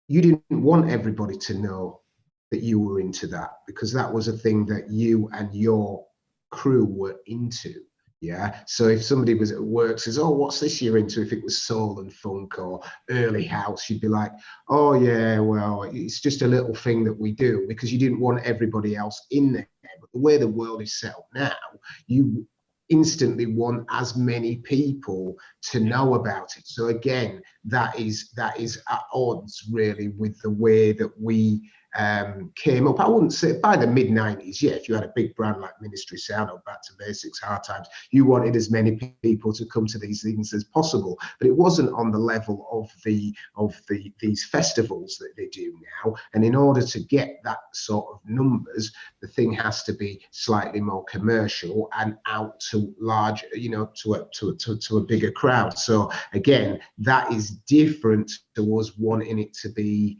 You didn't want everybody to know that you were into that, because that was a thing that you and your crew were into. Yeah. So if somebody was at work says, oh, what's this you're into? If it was soul and funk or early house, you'd be like, oh yeah, well, it's just a little thing that we do, because you didn't want everybody else in there. But the way the world is set up now, you instantly want as many people to know about it. So again, that is at odds really with the way that we came up. I wouldn't say by the mid-90s, yeah, if you had a big brand like Ministry Sound or Back to Basics, Hard Times, you wanted as many people to come to these things as possible. But it wasn't on the level of these festivals that they do now. And in order to get that sort of numbers, the thing has to be slightly more commercial and out to large, to a bigger crowd. So again, that is different to us wanting it to be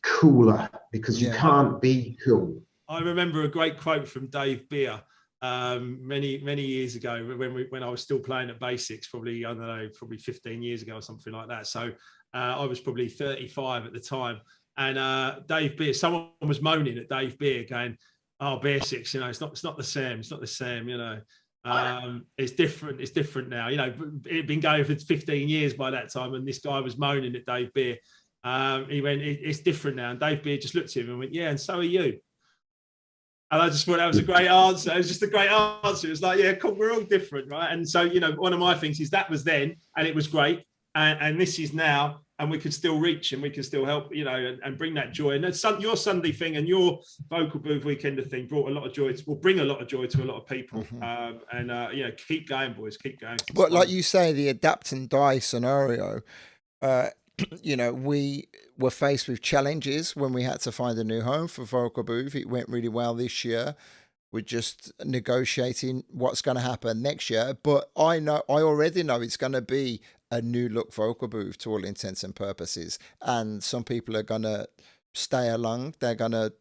cooler, because you can't be cool. I remember a great quote from Dave Beer many years ago when I was still playing at Basics, probably 15 years ago or something like that. So I was probably 35 at the time, and Dave Beer, someone was moaning at Dave Beer going, Oh, basics, it's not the same. It's not the same, it's different. It's different now. It'd been going for 15 years by that time, and this guy was moaning at Dave Beer. He went, it's different now. And Dave Beer just looked at him and went, yeah, and so are you. And I just thought that was a great answer. It was just a great answer. It was like, yeah, cool, we're all different, right? And so, one of my things is that was then, and it was great. And this is now, and we could still reach and we can still help, and bring that joy. And your Sunday thing and your vocal booth weekender thing brought a lot of joy. Will bring a lot of joy to a lot of people. Keep going, boys. Keep going. But like you say, the adapt and die scenario, we were faced with challenges when we had to find a new home for vocal booth. It went really well this year. We're just negotiating what's going to happen next year. But I already know it's going to be a new look vocal booth to all intents and purposes. And some people are going to stay along. They're going to,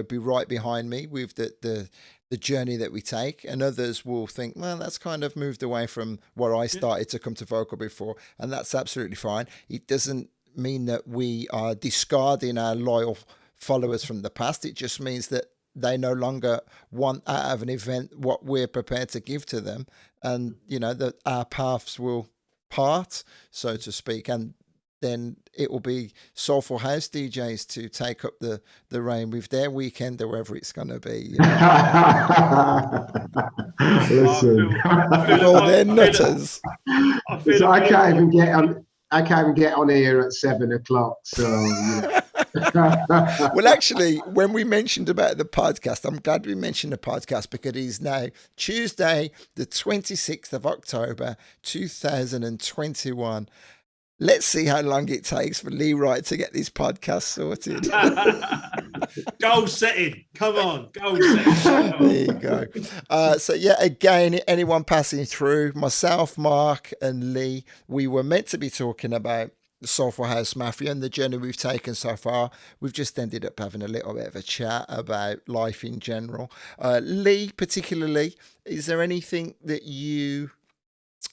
be right behind me with the journey that we take. And others will think, well, that's kind of moved away from where I started to come to vocal before. And that's absolutely fine. It doesn't mean that we are discarding our loyal followers from the past. It just means that they no longer want out of an event what we're prepared to give to them. And, that our paths will part, so to speak. And then it will be Soulful House DJs to take up the reign with their weekend or wherever it's going to be. Listen, all their nutters. I can't even get on here at 7 o'clock. So. Well, actually, when we mentioned about the podcast, I'm glad we mentioned the podcast because it is now Tuesday, the 26th of October, 2021. Let's see how long it takes for Wright to get this podcast sorted. Goal setting. Come on. Goal setting. There you go. So, again, anyone passing through, myself, Mark and Lee, we were meant to be talking about the Soulful House Mafia and the journey we've taken so far. We've just ended up having a little bit of a chat about life in general. Lee, particularly, is there anything that you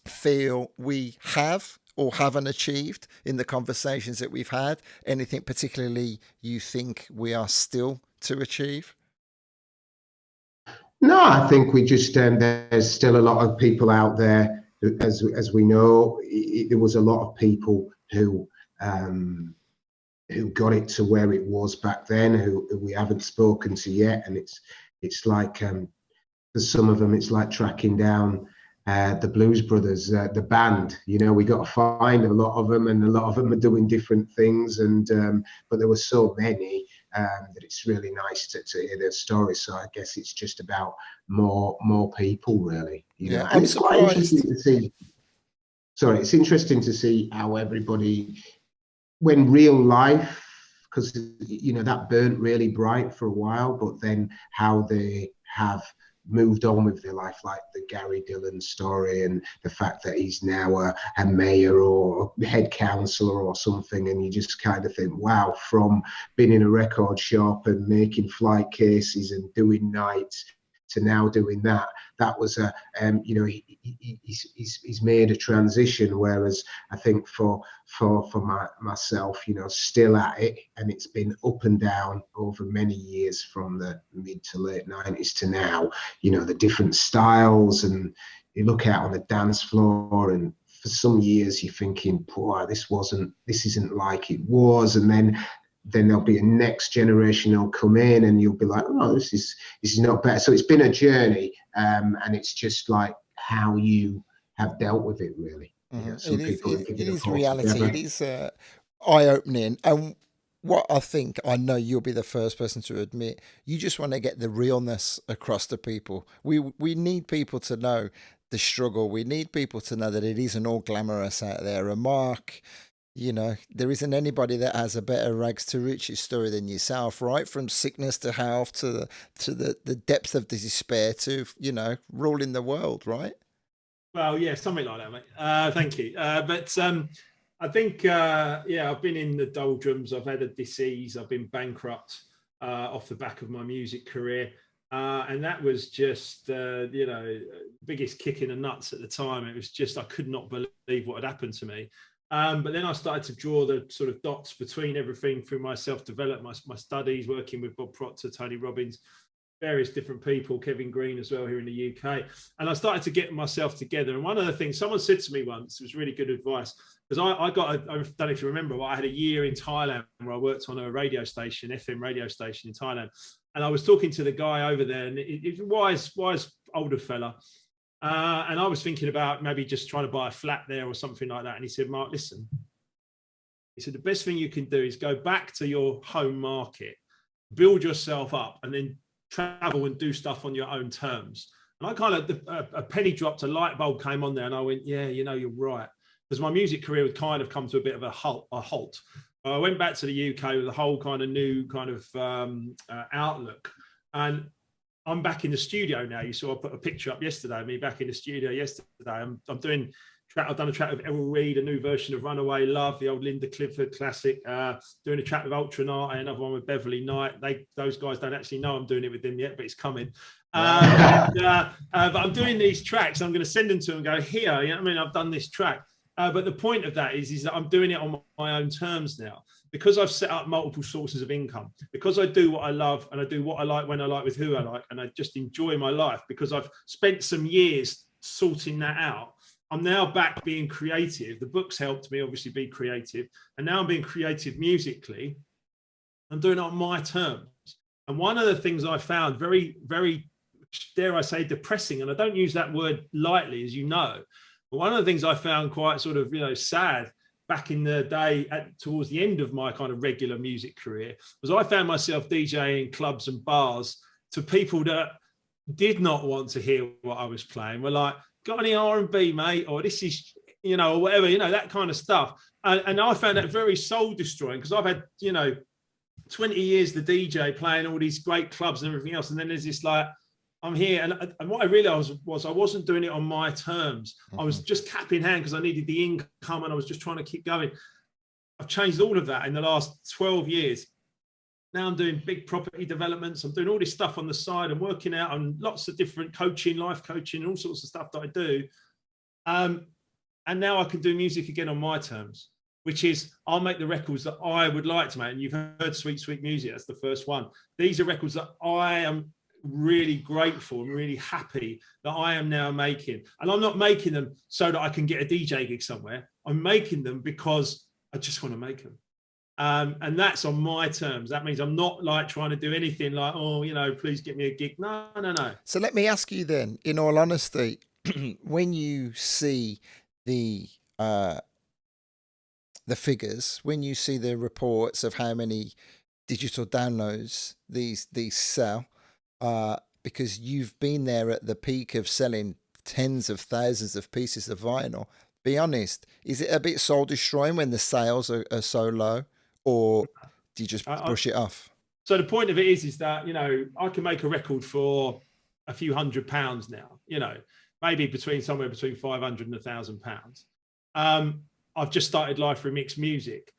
feel we have or haven't achieved in the conversations that we've had? Anything particularly you think we are still to achieve? No, I think we just there's still a lot of people out there, as we know. There was a lot of people who got it to where it was back then, who we haven't spoken to yet, and it's like for some of them it's like tracking down the Blues Brothers, the band. We got to find a lot of them, and a lot of them are doing different things, and but there were so many that it's really nice to hear their stories. So I guess it's just about more people, really. Yeah, and I'm it's surprised. Quite interesting to see. Sorry, it's interesting to see how everybody, when real life, because that burnt really bright for a while, but then how they have moved on with their life, like the Gary Dillon story and the fact that he's now a mayor or head councillor or something, and you just kind of think, wow, from being in a record shop and making flight cases and doing nights to now doing that was he's made a transition, whereas I think for myself, still at it, and it's been up and down over many years from the mid to late 90s to now, the different styles, and you look out on the dance floor, and for some years you're thinking, boy, this isn't like it was, and then there'll be a next generation who'll come in and you'll be like, oh, this is not better. So it's been a journey, and it's just like how you have dealt with it, really. It is reality. It is eye-opening. And what I know you'll be the first person to admit, you just want to get the realness across to people. We need people to know the struggle. We need people to know that it isn't all glamorous out there. And Mark, there isn't anybody that has a better rags to riches story than yourself, right? From sickness to health to the depth of the despair to, ruling the world, right? Well, yeah, something like that, mate. Thank you. But I think, I've been in the doldrums. I've had a disease. I've been bankrupt off the back of my music career. And that was just, biggest kick in the nuts at the time. It was just, I could not believe what had happened to me. But then I started to draw the sort of dots between everything through my self-development, my studies, working with Bob Proctor, Tony Robbins, various different people, Kevin Green as well here in the UK. And I started to get myself together. And one of the things someone said to me once, it was really good advice, because I don't know if you remember, but I had a year in Thailand where I worked on a radio station, FM radio station in Thailand. And I was talking to the guy over there, and he's a wise older fella. And I was thinking about maybe just trying to buy a flat there or something like that. And he said, Mark, listen, he said, the best thing you can do is go back to your home market, build yourself up, and then travel and do stuff on your own terms. And I kind of, a penny dropped, a light bulb came on there, and I went, yeah, you know, you're right. Because my music career had kind of come to a bit of a halt. I went back to the UK with a whole kind of new kind of outlook. And I'm back in the studio now. You saw I put a picture up yesterday of me back in the studio yesterday. I'm doing I've done a track with Errol Reid, a new version of Runaway Love, the old Linda Clifford classic. Doing a track with Ultranate, another one with Beverly Knight. Those guys don't actually know I'm doing it with them yet, but it's coming. But I'm doing these tracks. I'm going to send them to them and go, here, you know what I mean? I've done this track. But the point of that is that I'm doing it on my own terms now, because I've set up multiple sources of income, because I do what I love and I do what I like when I like with who I like, and I just enjoy my life because I've spent some years sorting that out. I'm now back being creative. The books helped me obviously be creative. And now I'm being creative musically. I'm doing it on my terms. And one of the things I found very, very, dare I say, depressing, and I don't use that word lightly, as you know, but one of the things I found quite sort of, you know, sad back in the day towards the end of my kind of regular music career was I found myself DJing clubs and bars to people that did not want to hear what I was playing. Were like, got any R&B, mate? Or this is, you know, or whatever, you know, that kind of stuff. And I found that very soul destroying, because I've had, you know, 20 years the DJ playing all these great clubs and everything else. And then there's this like, I'm here. And what I realized was I wasn't doing it on my terms. I was just cap in hand because I needed the income and I was just trying to keep going. I've changed all of that in the last 12 years. Now I'm doing big property developments. I'm doing all this stuff on the side and working out on lots of different coaching, life coaching, all sorts of stuff that I do. And now I can do music again on my terms, which is I'll make the records that I would like to make. And you've heard Sweet, Sweet Music. That's the first one. These are records that I am really grateful and really happy that I am now making. And I'm not making them so that I can get a DJ gig somewhere. I'm making them because I just want to make them. And that's on my terms. That means I'm not like trying to do anything like, oh, you know, please get me a gig. No. So let me ask you then, in all honesty, when you see the figures, when you see the reports of how many digital downloads these sell, because you've been there at the peak of selling tens of thousands of pieces of vinyl, be honest, is it a bit soul destroying when the sales are so low? Or do you just brush it off? So the point of it is that, you know, I can make a record for a few £100 now, you know, maybe somewhere between 500 and £1,000. I've just started Live Through Mixed Music.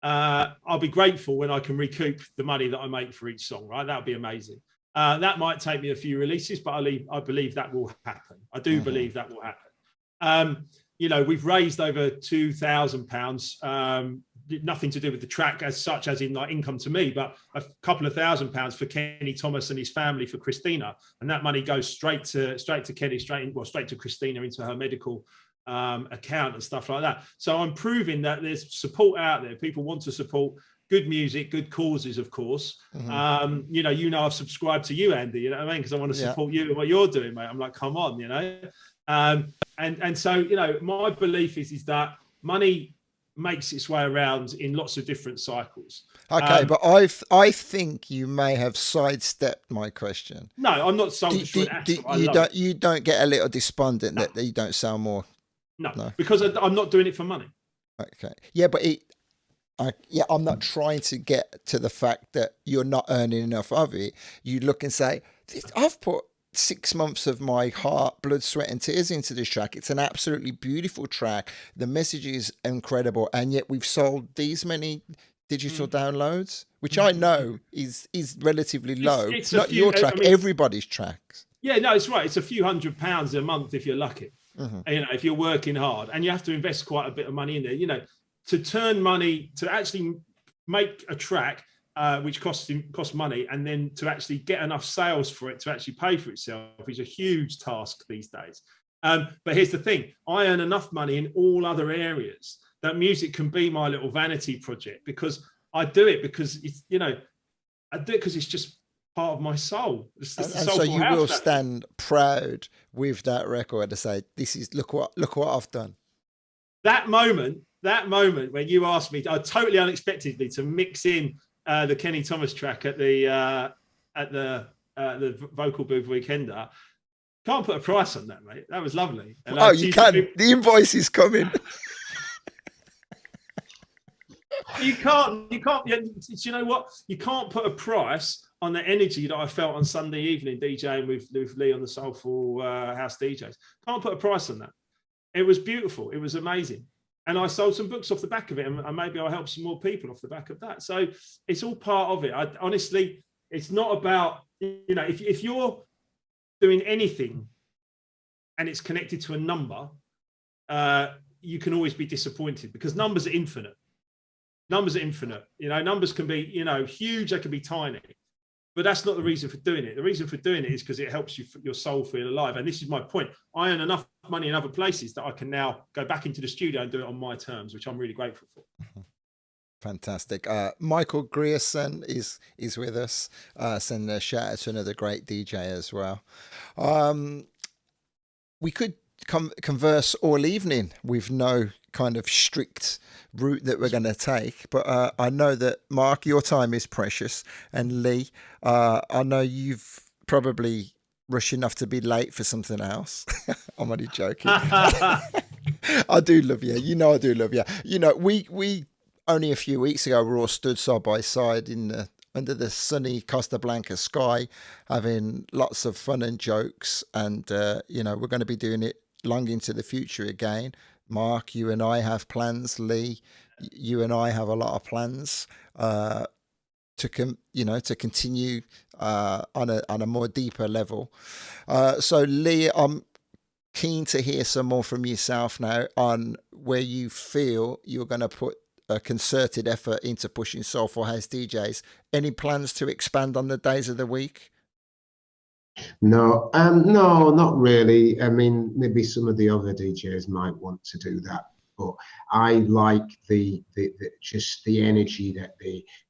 I'll be grateful when I can recoup the money that I make for each song, right? That would be amazing. That might take me a few releases, but I believe that will happen. I do believe that will happen. You know, we've raised over £2,000, nothing to do with the track as such, as in like income to me, but a couple of £1,000 for Kenny Thomas and his family for Christina. And that money goes straight to Kenny, straight to Christina into her medical account and stuff like that. So I'm proving that there's support out there. People want to support good music, good causes, of course. You know, I've subscribed to you, Andy, you know what I mean? Because I want to support you and what you're doing, mate. I'm like, come on, you know? And so, you know, my belief is that money makes its way around in lots of different cycles. Okay, but I think you may have sidestepped my question. No, I'm not sold. You don't get a little despondent that you don't sell more. No, because I'm not doing it for money. Okay, yeah, but I'm not trying to get to the fact that you're not earning enough of it. You look and say, I've put 6 months of my heart, blood, sweat and tears into this track. It's an absolutely beautiful track. The message is incredible. And yet we've sold these many digital downloads, which I know is relatively low. It's not your track, everybody's tracks. Yeah, no, it's right. It's a few £100 a month if you're lucky. You know, if you're working hard, and you have to invest quite a bit of money in there, you know, to turn money, to actually make a track which costs money, and then to actually get enough sales for it to actually pay for itself is a huge task these days. But here's the thing: I earn enough money in all other areas that music can be my little vanity project, because I do it because it's, you know, I do it because it's just part of my soul. It's and so you will stand proud with that record to say, "This is look what I've done." That moment when you asked me, totally unexpectedly, to mix in the Kenny Thomas track at the vocal booth weekender. Can't put a price on that, mate. That was lovely. And you can. The invoice is coming. You can't. You know what? You can't put a price on the energy that I felt on Sunday evening DJing with Lee on the Soulful House DJs. Can't put a price on that. It was beautiful. It was amazing. And I sold some books off the back of it, and maybe I'll help some more people off the back of that. So it's all part of it. Honestly, it's not about, you know, if you're doing anything and it's connected to a number, you can always be disappointed, because numbers are infinite. Numbers are infinite. You know, numbers can be, you know, huge, they can be tiny. But that's not the reason for doing it. The reason for doing it is because it helps your soul feel alive. And this is my point. I earn enough money in other places that I can now go back into the studio and do it on my terms, which I'm really grateful for. Fantastic. Michael Grierson is with us. Sending a shout out to another great DJ as well. We could converse all evening with no kind of strict route that we're going to take, but I know that, Mark, your time is precious, and Lee, I know you've probably rushed enough to be late for something else. I'm only joking. I do love you. You know I do love you. You know, we only a few weeks ago we were all stood side by side under the sunny Costa Blanca sky, having lots of fun and jokes, and you know, we're going to be doing it long into the future again. Mark, you and I have plans. Lee, you and I have a lot of plans to continue on a more deeper level. So Lee, I'm keen to hear some more from yourself now on where you feel you're going to put a concerted effort into pushing Soulful House DJs. Any plans to expand on the days of the week? No, no, not really. I mean, maybe some of the other DJs might want to do that, but I like the just the energy that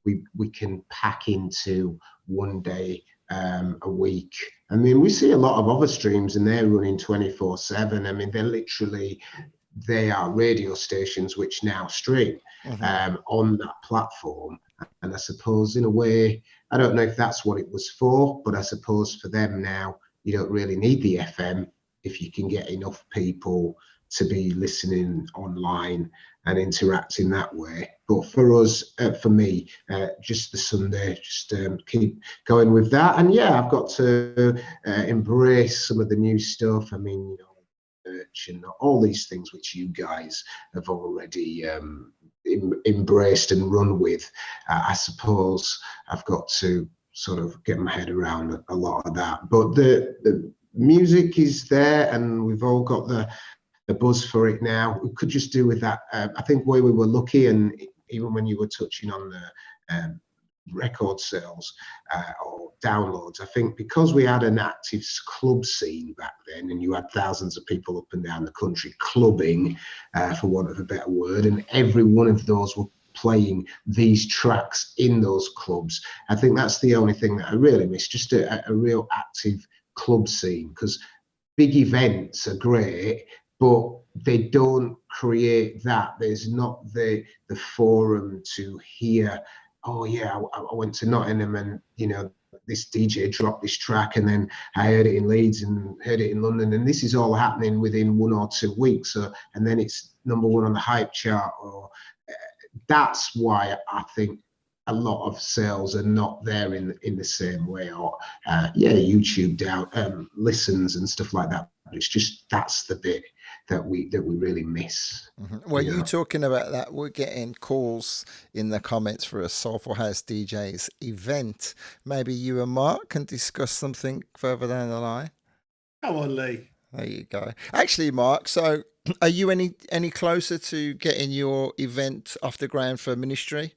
we can pack into one day a week. I mean, we see a lot of other streams and they're running 24/7. I mean, they are radio stations which now stream on that platform. And I suppose in a way, I don't know if that's what it was for, but I suppose for them now, you don't really need the FM if you can get enough people to be listening online and interacting that way. But for us, for me, just the Sunday, just keep going with that. And yeah, I've got to embrace some of the new stuff. I mean, you know, and all these things which you guys have already embraced and run with. I suppose I've got to sort of get my head around a lot of that. But the music is there, and we've all got the buzz for it now. We could just do with that. I think where we were lucky, and even when you were touching on the record sales or downloads, I think because we had an active club scene back then, and you had thousands of people up and down the country clubbing, for want of a better word, and every one of those were playing these tracks in those clubs. I think that's the only thing that I really miss, just a real active club scene, because big events are great, but they don't create that. There's not the forum to hear, oh yeah, I went to Nottingham and, you know, this DJ dropped this track, and then I heard it in Leeds and heard it in London, and this is all happening within 1 or 2 weeks. So, and then it's #1 on the hype chart. Or that's why I think a lot of sales are not there in the same way. Or YouTube down listens and stuff like that. But it's just, that's the bit that we really miss. Well, you talking about that, we're getting calls in the comments for a Soulful House DJs event. Maybe you and Mark can discuss something further down the line. Come on, Lee. There you go. Actually, Mark, so are you any closer to getting your event off the ground for Ministry?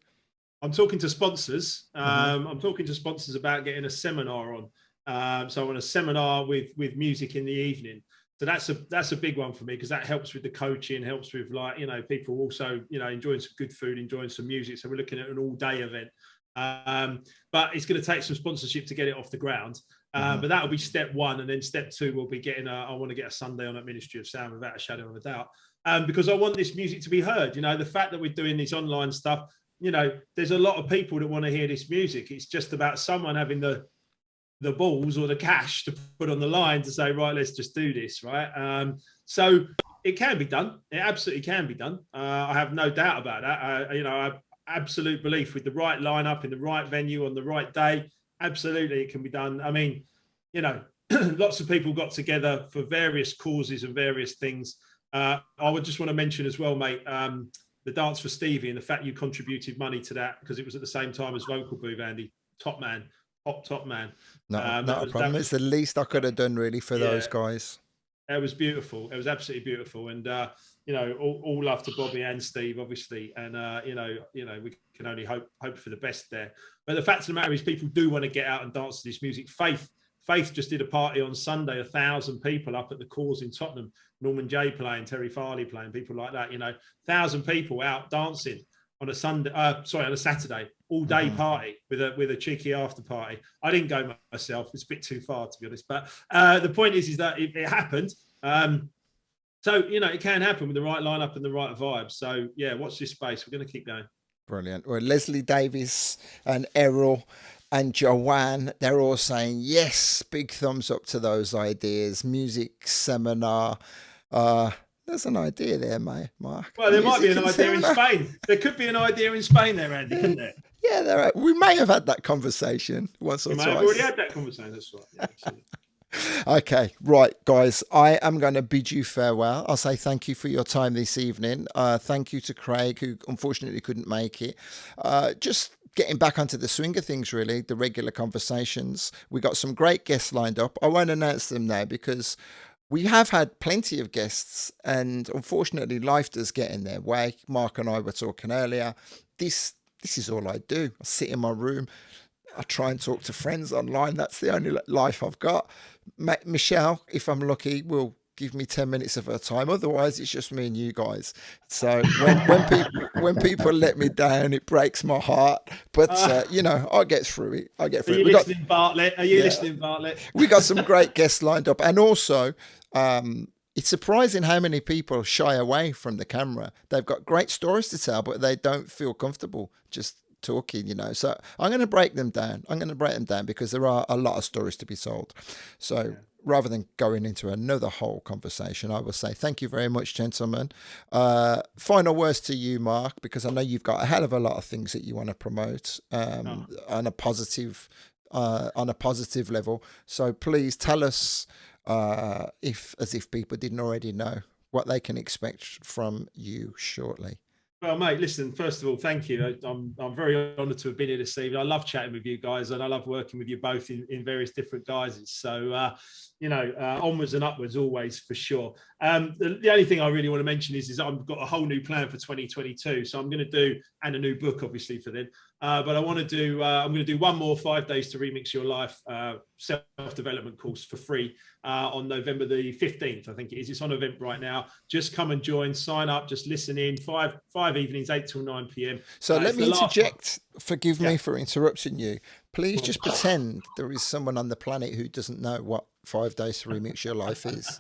I'm talking to sponsors. I'm talking to sponsors about getting a seminar on. So I want a seminar with music in the evening. So that's a big one for me, because that helps with the coaching, helps with, like, you know, people also, you know, enjoying some good food, enjoying some music. So we're looking at an all-day event. But it's going to take some sponsorship to get it off the ground. But that'll be step one. And then step two will be getting I want to get a Sunday on at Ministry of Sound, without a shadow of a doubt. Because I want this music to be heard. You know, the fact that we're doing this online stuff, you know, there's a lot of people that want to hear this music. It's just about someone having the balls or the cash to put on the line to say, right, let's just do this, right? So it can be done. It absolutely can be done. I have no doubt about that. You know, I have absolute belief with the right lineup in the right venue on the right day. Absolutely, it can be done. I mean, you know, lots of people got together for various causes and various things. I would just want to mention as well, mate, the Dance for Stevie, and the fact you contributed money to that, because it was at the same time as Vocal Booth, Andy. Top man. Top man. Not a problem. It's the least I could have done, really, for those guys. It was beautiful. It was absolutely beautiful. And, you know, all love to Bobby and Steve, obviously. And, you know, we can only hope for the best there. But the fact of the matter is, people do want to get out and dance to this music. Faith just did a party on Sunday, 1,000 people up at the Cause in Tottenham. Norman Jay playing, Terry Farley playing, people like that, you know, 1,000 people out dancing on a on a Saturday, all day party with a cheeky after party. I didn't go myself; it's a bit too far, to be honest. But the point is that it happened. So, you know, it can happen with the right lineup and the right vibe. So yeah, watch this space. We're going to keep going. Brilliant. Well, Leslie Davis and Errol and Joanne, they're all saying yes. Big thumbs up to those ideas. Music seminar. There's an idea there, mate, Mark. Well, there might be an idea in Spain. There could be an idea in Spain there, Andy, couldn't there? Yeah, we may have had that conversation once or twice. We may have already had that conversation, that's right. Yeah, absolutely. Okay, right, guys, I am going to bid you farewell. I'll say thank you for your time this evening. Thank you to Craig, who unfortunately couldn't make it. Just getting back onto the swing of things, really, the regular conversations. We got some great guests lined up. I won't announce them now because we have had plenty of guests, and unfortunately life does get in their way. Mark and I were talking earlier. This is all I do. I sit in my room. I try and talk to friends online. That's the only life I've got. Michelle, if I'm lucky, will give me 10 minutes of her time. Otherwise, it's just me and you guys. So when people let me down, it breaks my heart. But, you know, I'll get through it. Are you listening, Bartlett? We got some great guests lined up. And also, it's surprising how many people shy away from the camera. They've got great stories to tell, but they don't feel comfortable just talking, you know. So I'm going to break them down. Because there are a lot of stories to be told. So rather than going into another whole conversation, I will say thank you very much, gentlemen. Final words to you, Mark, because I know you've got a hell of a lot of things that you want to promote on a positive level. So please tell us, if people didn't already know, what they can expect from you shortly. Well, mate, listen, first of all, thank you. I'm very honoured to have been here this evening. I love chatting with you guys, and I love working with you both in various different guises. So, you know, onwards and upwards always, for sure. The only thing I really want to mention is I've got a whole new plan for 2022. So I'm going to do, and a new book, obviously, for then. But I'm going to do one more 5 days to remix your life self-development course for free on November the 15th, I think it is. It's on Eventbrite now. Just come and join, sign up, just listen in. Five evenings, 8 till 9 p.m. So let me interject. Forgive me for interrupting you. Please just pretend there is someone on the planet who doesn't know what 5 days to remix your life is.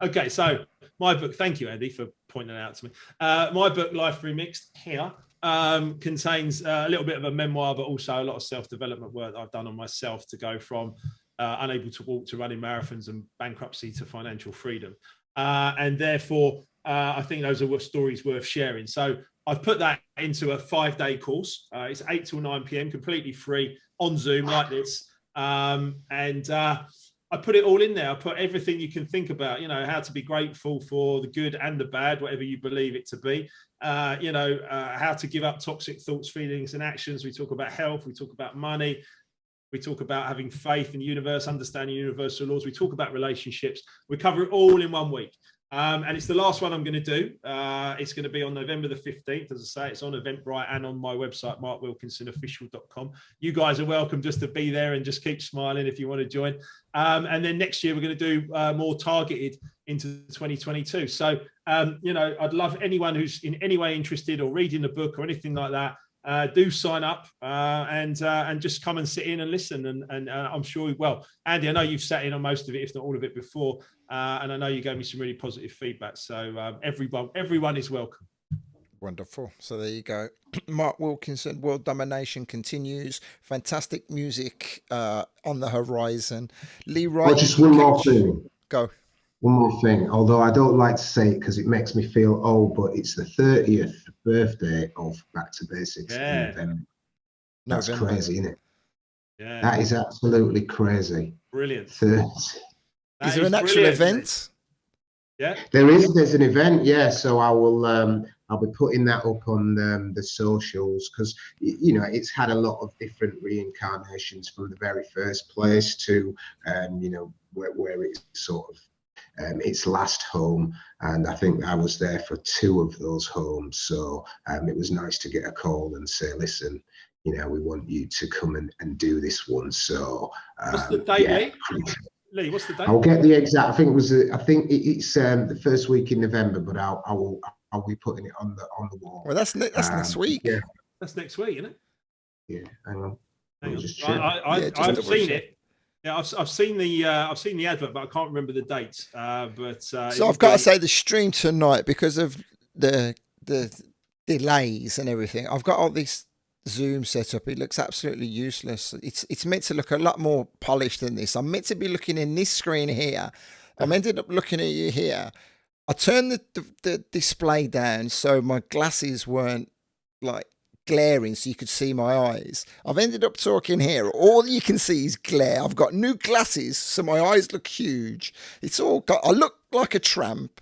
Okay, so my book, thank you, Andy, for pointing that out to me. My book, Life Remixed, here, contains a little bit of a memoir, but also a lot of self-development work that I've done on myself to go from unable to walk to running marathons and bankruptcy to financial freedom. And therefore, I think those are stories worth sharing. So I've put that into a 5-day course. It's 8 till 9 p.m, completely free on Zoom like this. I put it all in there. I put everything you can think about, you know, how to be grateful for the good and the bad, whatever you believe it to be, you know, how to give up toxic thoughts, feelings and actions. We talk about health. We talk about money. We talk about having faith in the universe, understanding universal laws. We talk about relationships. We cover it all in 1 week. And it's the last one I'm going to do. It's going to be on November the 15th. As I say, it's on Eventbrite and on my website, markwilkinsonofficial.com. You guys are welcome just to be there and just keep smiling if you want to join. And then next year, we're going to do more targeted into 2022. So, I'd love anyone who's in any way interested or reading the book or anything like that, do sign up and just come and sit in and listen. And I'm sure, well, Andy, I know you've sat in on most of it, if not all of it before. And I know you gave me some really positive feedback. So everyone is welcome. Wonderful. So there you go. Mark Wilkinson, World Domination continues. Fantastic music on the horizon. Lee Wright. Oh, just one more thing. Go. One more thing, although I don't like to say it because it makes me feel old, but it's the 30th birthday of Back to Basics in November. That's crazy, isn't it? Yeah. That is absolutely crazy. Brilliant. Is there an actual event? Yeah. There's an event, yeah. So I will I'll be putting that up on the socials because it's had a lot of different reincarnations from the very first place to where it's sort of its last home, and I think I was there for 2 of those homes. So it was nice to get a call and say, listen, we want you to come and do this one. So what's the date, Lee? What's the date? I'll get the exact. I think it's the first week in November, but I'll be putting it on the wall. Well, that's next week. Yeah, that's next week, isn't it? Yeah, hang on. I've seen it. Yeah, I've seen the advert, but I can't remember the dates. So I've got to say the stream tonight, because of the delays and everything, I've got all this Zoom set up. It looks absolutely useless. It's meant to look a lot more polished than this. I'm meant to be looking in this screen here. I'm ended up looking at you here. I turned the display down so my glasses weren't like glaring so you could see my eyes. I've ended up talking here. All you can see is glare. I've got new glasses, so my eyes look huge. I look like a tramp,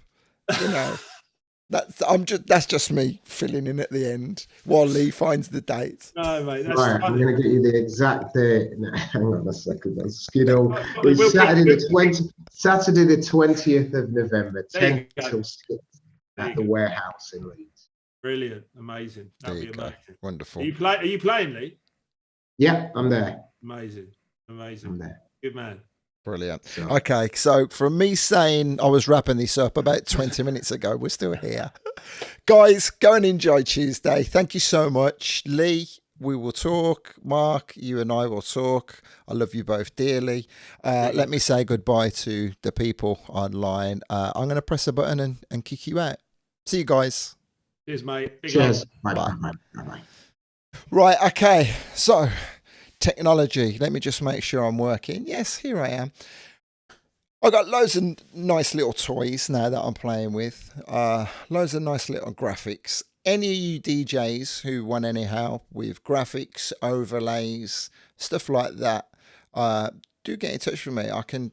That's just me filling in at the end while Lee finds the date. No, mate. That's right, I'm going to get you the exact date. No, hang on a second. It's Saturday the 20th of November, 10 till 6 at the warehouse in Leeds. Brilliant, amazing. That'd be amazing. Wonderful. Are you playing, Lee? Yeah, I'm there. Amazing. I'm there. Good man. Brilliant. Okay, so from me saying I was wrapping this up about 20 minutes ago, we're still here. Guys, go and enjoy Tuesday. Thank you so much. Lee, we will talk. Mark, you and I will talk. I love you both dearly. Let me say goodbye to the people online. I'm going to press a button and kick you out. See you guys. Cheers, mate. Cheers. Bye. Right, okay. So, technology. Let me just make sure I'm working. Yes, here I am. I've got loads of nice little toys now that I'm playing with. Loads of nice little graphics. Any of you DJs who want any help with graphics, overlays, stuff like that, do get in touch with me. I can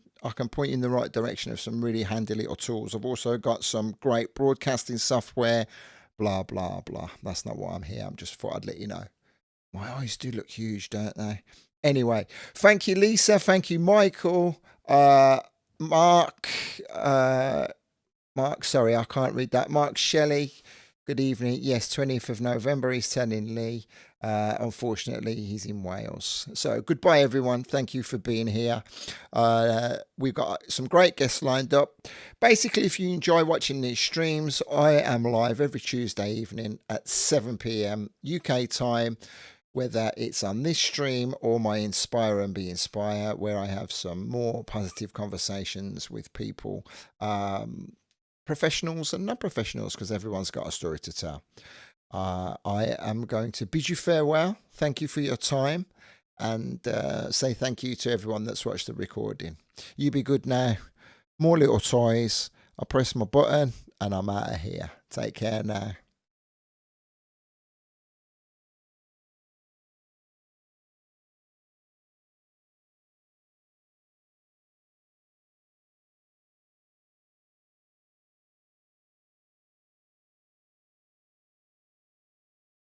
point you in the right direction of some really handy little tools. I've also got some great broadcasting software. Blah, blah, blah. That's not why I'm here. I'm just thought I'd let you know. My eyes do look huge, don't they? Anyway, thank you, Lisa. Thank you, Michael. Mark, sorry, I can't read that. Mark Shelley, good evening. Yes, 20th of November, he's telling Lee. Unfortunately, he's in Wales. So goodbye, everyone. Thank you for being here. We've got some great guests lined up. Basically, if you enjoy watching these streams, I am live every Tuesday evening at 7 p.m. UK time, whether it's on this stream or my Inspire and Be Inspire, where I have some more positive conversations with people, professionals and non-professionals, because everyone's got a story to tell. I am going to bid you farewell. Thank you for your time, and say thank you to everyone that's watched the recording. You be good now. More little toys. I press my button and I'm out of here. Take care now.